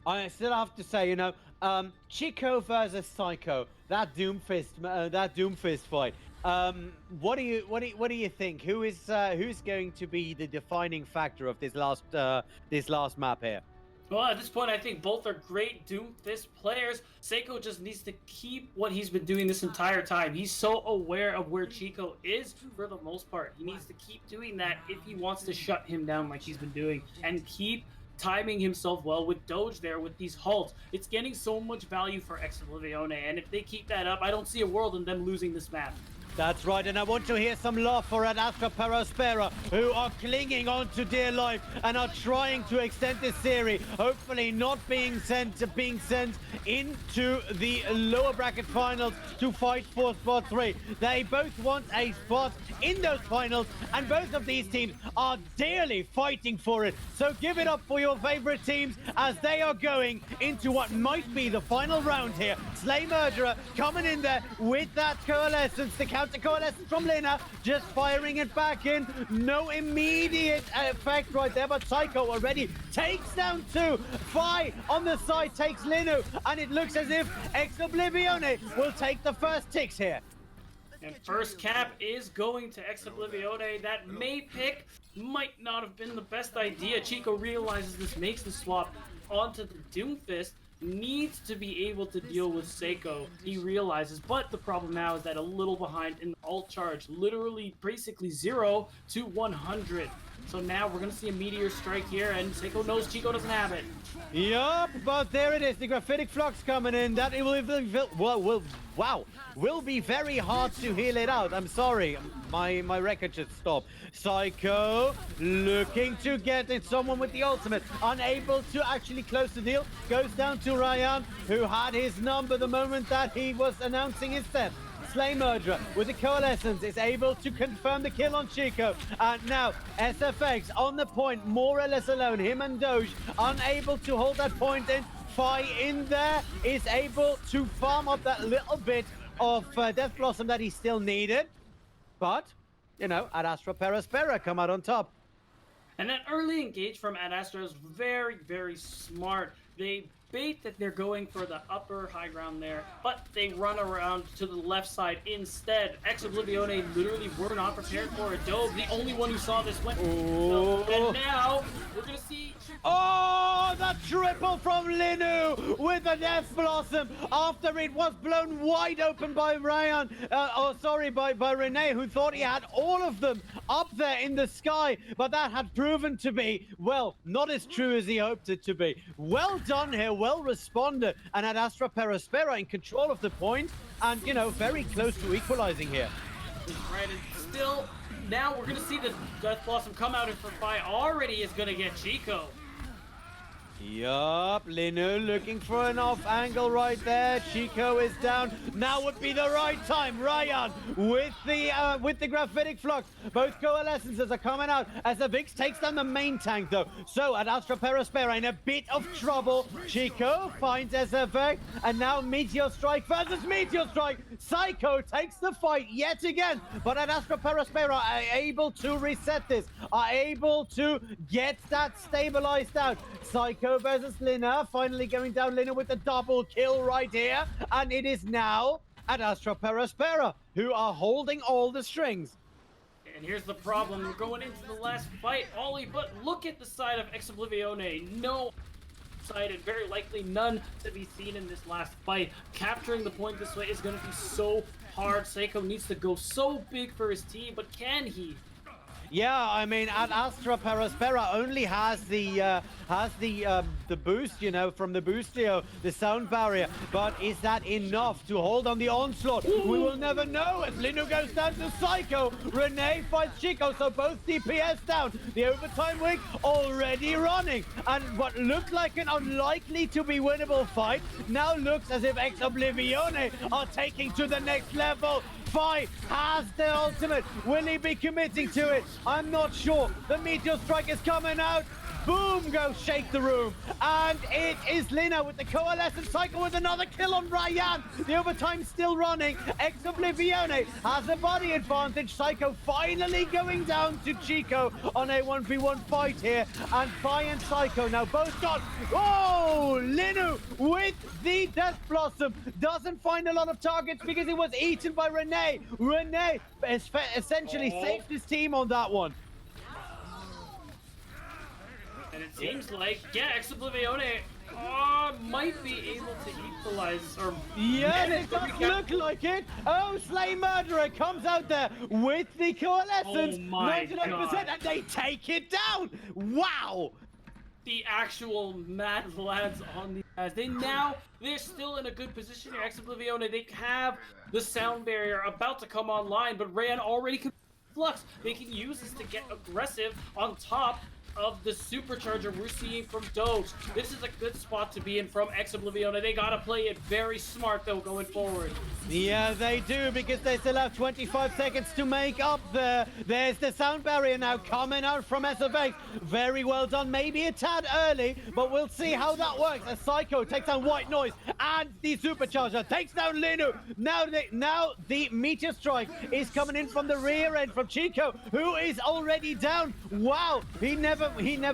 I still have to say, Chico versus Psycho, that Doomfist fight. What do you think? Who's going to be the defining factor of this last map here? Well, at this point, I think both are great Doomfist players. Seiko just needs to keep what he's been doing this entire time. He's so aware of where Chico is for the most part. He needs to keep doing that if he wants to shut him down like he's been doing and keep timing himself well with Doge there with these halts. It's getting so much value for Oblivione, and if they keep that up, I don't see a world in them losing this map. That's right, and I want to hear some love for Ad Astra Aspera, who are clinging on to dear life and are trying to extend this series, hopefully not being sent into the lower bracket finals to fight for spot 3. They both want a spot in those finals, and both of these teams are dearly fighting for it. So give it up for your favorite teams as they are going into what might be the final round here. Slay Murderer coming in there with that coalescence, the counter coalescence from Lina, just firing it back in. No immediate effect right there, but Psycho already takes down 2. Fi on the side takes Linu, and it looks as if Oblivione will take the first ticks here. And first cap is going to Oblivione. That May pick might not have been the best idea. Chico realizes this makes the swap onto the Doomfist. Needs to be able to deal with Seiko, he realizes, but the problem now is that a little behind in the ult charge, literally basically 0 to 100. So now we're going to see a meteor strike here, and Seiko knows Chico doesn't have it. Yup, but there it is, the graphitic flux coming in. That it will be very hard to heal it out. I'm sorry, my record should stop. Psycho looking to get it, someone with the ultimate, unable to actually close the deal. Goes down to Ryan, who had his number the moment that he was announcing his set. Slay Murderer with the coalescence is able to confirm the kill on Chico, and now SFX on the point, more or less alone. Him and Doge unable to hold that point in. Fi in there is able to farm up that little bit of Death Blossom that he still needed, but Ad Astra Aspera come out on top. And that early engage from Ad Astra is very, very smart. They bait that they're going for the upper high ground there, but they run around to the left side instead. Oblivione literally were not prepared for it. Dove, the only one who saw this, went. And now we're gonna see. Oh, the triple from Linu with the Death Blossom after it was blown wide open by Ryan. By Rene, who thought he had all of them up there in the sky, but that had proven to be, well, not as true as he hoped it to be. Well done here, well responded, and Ad Astra Aspera in control of the point, and very close to equalizing here. Right, and still, now we're gonna see the Death Blossom come out, and for Fi already is gonna get Chico. Yup, Linu looking for an off angle right there. Chico is down. Now would be the right time. Ryan with the graphitic flux. Both coalescences are coming out as the Vix takes down the main tank though. So Ad Astra Aspera in a bit of trouble. Chico finds SFX, and now Meteor Strike versus Meteor Strike. Psycho takes the fight yet again, but Ad Astra Aspera are able to reset this, are able to get that stabilized out. Psycho versus Lina, finally going down. Lina with the double kill right here, and it is now Ad Astra Aspera who are holding all the strings. And here's the problem, we're going into the last fight, Ollie, but look at the side of Oblivione. No side, and very likely none to be seen in this last fight. Capturing the point this way is going to be so hard. Seiko needs to go so big for his team, but can he? Yeah, I mean, at Astra, Aspera only has the boost, you know, from the boostio, the sound barrier. But is that enough to hold on the onslaught? We will never know as Linu goes down to Psycho. Renee fights Chico, so both DPS down. The overtime wing already running, and what looked like an unlikely to be winnable fight now looks as if ex Oblivione are taking to the next level. Fi has the ultimate. Will he be committing to it? I'm not sure. The meteor strike is coming out. Boom goes shake the room. And it is Lina with the coalescent cycle with another kill on Ryan. The overtime still running. Ex Oblivione has a body advantage. Psycho finally going down to Chico on a 1v1 fight here. And Fi and Psycho now both got. Oh, Linu with the Death Blossom doesn't find a lot of targets because he was eaten by Renee. Renee essentially saved his team on that one. And it seems like, yeah, ex Oblivione might be able to equalize or yeah, it does look like it. Oh, Slay Murderer comes out there with the coalescence, Oh my 99%, God. and they take it down. Wow. The actual mad lads on the guys. They're still in a good position here. Ex Oblivione, they have the sound barrier about to come online, but Rayan already can flux. They can use this to get aggressive on top of the supercharger we're seeing from Doge. This is a good spot to be in from ex Oblivione. They gotta play it very smart though going forward. Yeah, they do, because they still have 25 seconds to make up there. There's the sound barrier now coming out from SFX. Very well done. Maybe a tad early, but we'll see how that works as Psycho takes down White Noise and the supercharger takes down Linu. Now the meteor strike is coming in from the rear end from Chico, who is already down. Wow, he never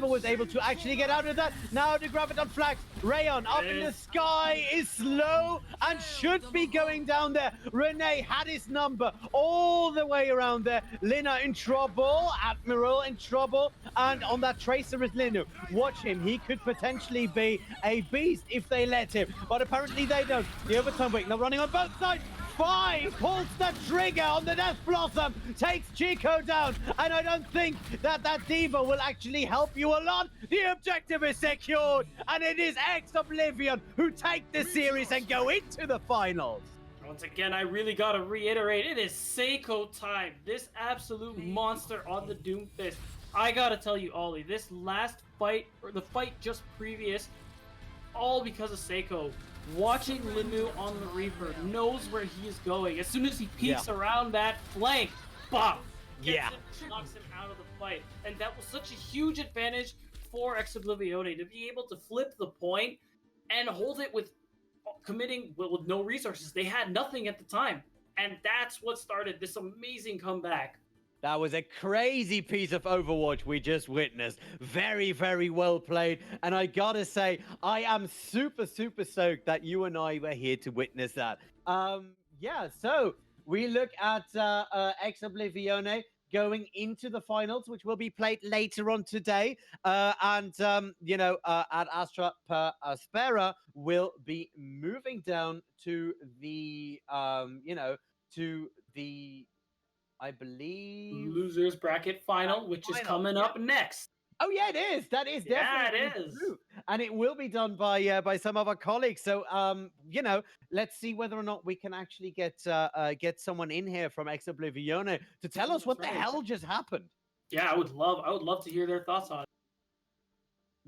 was able to actually get out of that. Now the Graviton flags. Rayon up in the sky is slow and should be going down there. Renee had his number all the way around there. Lina in trouble. Admiral in trouble. And on that tracer is Linu. Watch him. He could potentially be a beast if they let him. But apparently they don't. The overtime wing. They're running on both sides. Five pulls the trigger on the Death Blossom, takes Chico down, and I don't think that Diva will actually help you a lot. The objective is secured, and it is ex Oblivion who take the series and go into the finals. Once again, I really gotta reiterate, it is Seiko time. This absolute monster on the Doomfist. I gotta tell you, Ollie, this last fight, or the fight just previous, all because of Seiko. Watching Linu on the Reaper, knows where he is going. As soon as he peeks around that flank, bop! Knocks him out of the fight. And that was such a huge advantage for ex Oblivione to be able to flip the point and hold it with committing with no resources. They had nothing at the time. And that's what started this amazing comeback. That was a crazy piece of Overwatch we just witnessed. Very, very well played. And I gotta say, I am super, super stoked that you and I were here to witness that. Yeah, so we look at ex Oblivione going into the finals, which will be played later on today. At Astra per Aspera will be moving down to the, I believe Losers bracket final, which is coming up next. Oh yeah, it is. That is definitely true. And it will be done by some of our colleagues. So let's see whether or not we can actually get someone in here from ex Oblivione to tell us what the hell just happened. Yeah, I would love to hear their thoughts on it.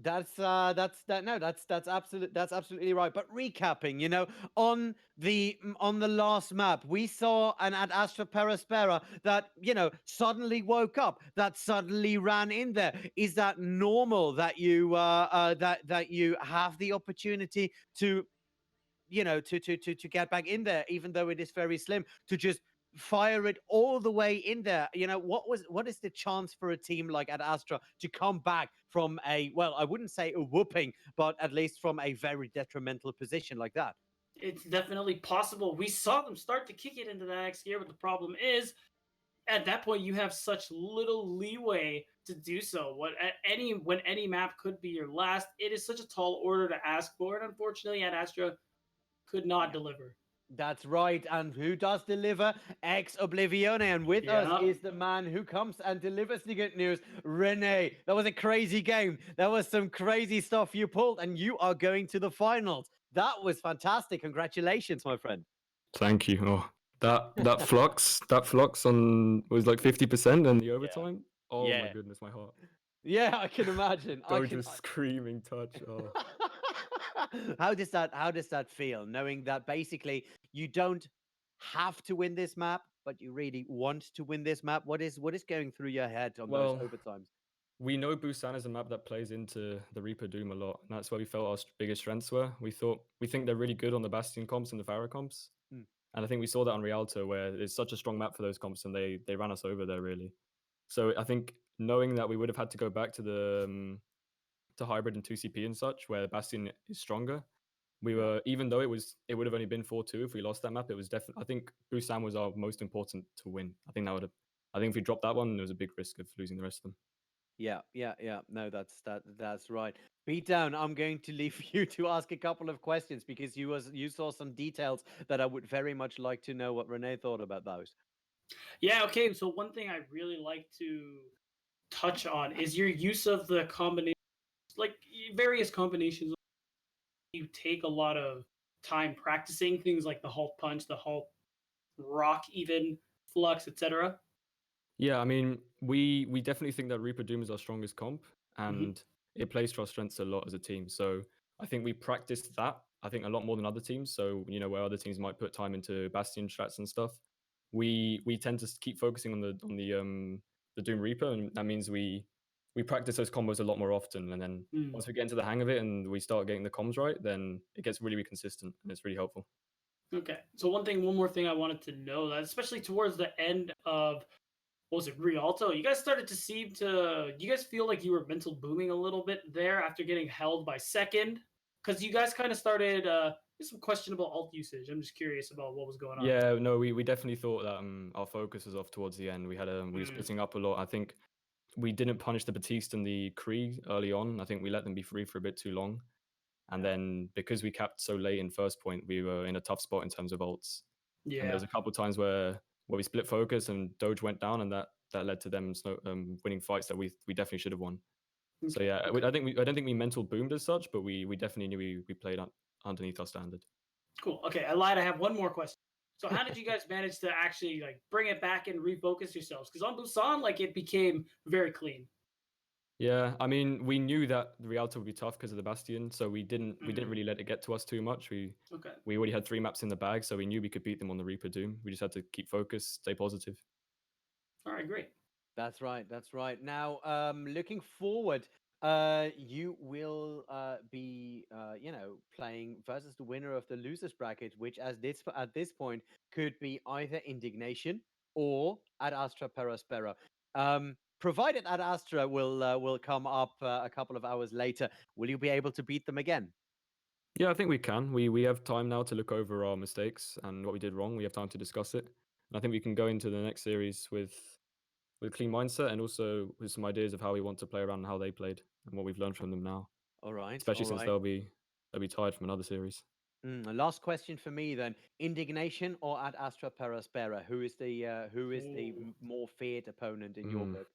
That's absolutely right. But recapping, on the last map, we saw an Ad Astra Peraspera that suddenly woke up, that suddenly ran in there. Is that normal that you that you have the opportunity to to get back in there, even though it is very slim, to just fire it all the way in there? What is the chance for a team like Ad Astra to come back from I wouldn't say a whooping, but at least from a very detrimental position like that? It's definitely possible. We saw them start to kick it into the next gear, but the problem is, at that point, you have such little leeway to do so. When any map could be your last, it is such a tall order to ask for, and unfortunately, Ad Astra could not deliver. That's right. And who does deliver? Ex Oblivione. And with us Yeah. is the man who comes and delivers the good news, Renee. That was a crazy game. That was some crazy stuff you pulled, and you are going to the finals. That was fantastic. Congratulations, my friend. Thank you. Oh, that flux on was like 50% and the Yeah. overtime. Oh my Yeah. goodness, my heart. Yeah, I can imagine. I Doge can. was screaming touch. Oh. How does that feel knowing that basically you don't have to win this map, but you really want to win this map? What is going through your head on those Well, overtimes? we know Busan is a map that plays into the Reaper Doom a lot, and that's where we felt our biggest strengths were. We think they're really good on the Bastion comps and the Pharah comps, Mm, and I think we saw that on Rialto, where it's such a strong map for those comps, and they ran us over there really. So I think knowing that we would have had to go back to hybrid and 2CP and such, where Bastion is stronger, we yeah. were, even though it would have only been 4-2 if we lost that map, it was definitely, I think Busan was our most important to win. I think if we dropped that one, there was a big risk of losing the rest of them. Yeah, yeah, yeah. No, that's right. Beatdown, I'm going to leave you to ask a couple of questions because you saw some details that I would very much like to know what Renee thought about those. Yeah. Okay. So one thing I really like to touch on is your use of the combination, like various combinations. You take a lot of time practicing things like the halt punch, the halt rock, even flux, etc. Yeah, I mean, we definitely think that Reaper Doom is our strongest comp, Hmm. and it plays to our strengths a lot as a team. So I think we practiced that. I think a lot more than other teams. So where other teams might put time into Bastion strats and stuff, we tend to keep focusing on the Doom Reaper, and that means we practice those combos a lot more often. And then Mm. once we get into the hang of it and we start getting the comms right, then it gets really, really consistent and it's really helpful. Okay. So one more thing I wanted to know that, especially towards the end of what was it, Rialto, you guys started to seem to. You guys feel like you were mental booming a little bit there after getting held by second? Because you guys kind of started some questionable alt usage. I'm just curious about what was going on. Yeah, no, we definitely thought that our focus was off towards the end. We were Mm, splitting up a lot. I think we didn't punish the Batiste and the Kree early on. I think we let them be free for a bit too long. And Yeah. then because we capped so late in first point, we were in a tough spot in terms of ults. And there yeah. was a couple of times where we split focus and Doge went down, and that led to them winning fights that we definitely should have won. So Okay. yeah, Okay. I don't think we mental boomed as such, but we definitely knew we played underneath our standard. Cool. Okay, I lied. I have one more question. So, how did you guys manage to actually like bring it back and refocus yourselves? Because on Busan, like it became very clean. Yeah, I mean, we knew that the Rialto would be tough because of the Bastion, so we didn't Mm, really let it get to us too much. okay. We already had 3 maps in the bag, so we knew we could beat them on the Reaper Doom. We just had to keep focused, stay positive. All right. Great. That's right. That's right. Now, looking forward, you will be, playing versus the winner of the losers bracket, which, at this point, could be either Indignation or at Astra Peraspera. Provided at Astra will come up a couple of hours later, will you be able to beat them again? Yeah, I think we can. We have time now to look over our mistakes and what we did wrong. We have time to discuss it. And I think we can go into the next series with a clean mindset and also with some ideas of how we want to play around and how they played and what we've learned from them now, All right. especially All since right. they'll be tired from another series. A last question for me then: Indignation or at Astra Peraspera? Who is the Ooh. more feared opponent in your Mm. book?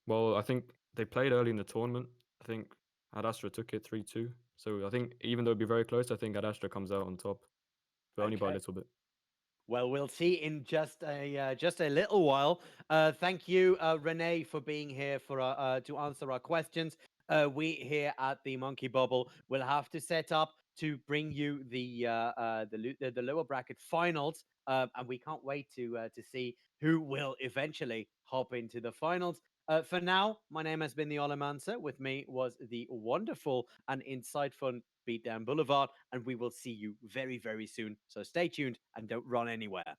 Well, I think they played early in the tournament. I think Ad Astra took it 3-2. So I think even though it'd be very close, I think Ad Astra comes out on top, but only by a Okay. little bit. Well, we'll see in just a little while. Thank you, Renee, for being here to answer our questions. We here at the Monkey Bubble will have to set up to bring you the lower bracket finals, and we can't wait to see who will eventually hop into the finals. For now, my name has been the Olamancer. With me was the wonderful and insightful Beatdown Boulevard, and we will see you very, very soon. So stay tuned and don't run anywhere.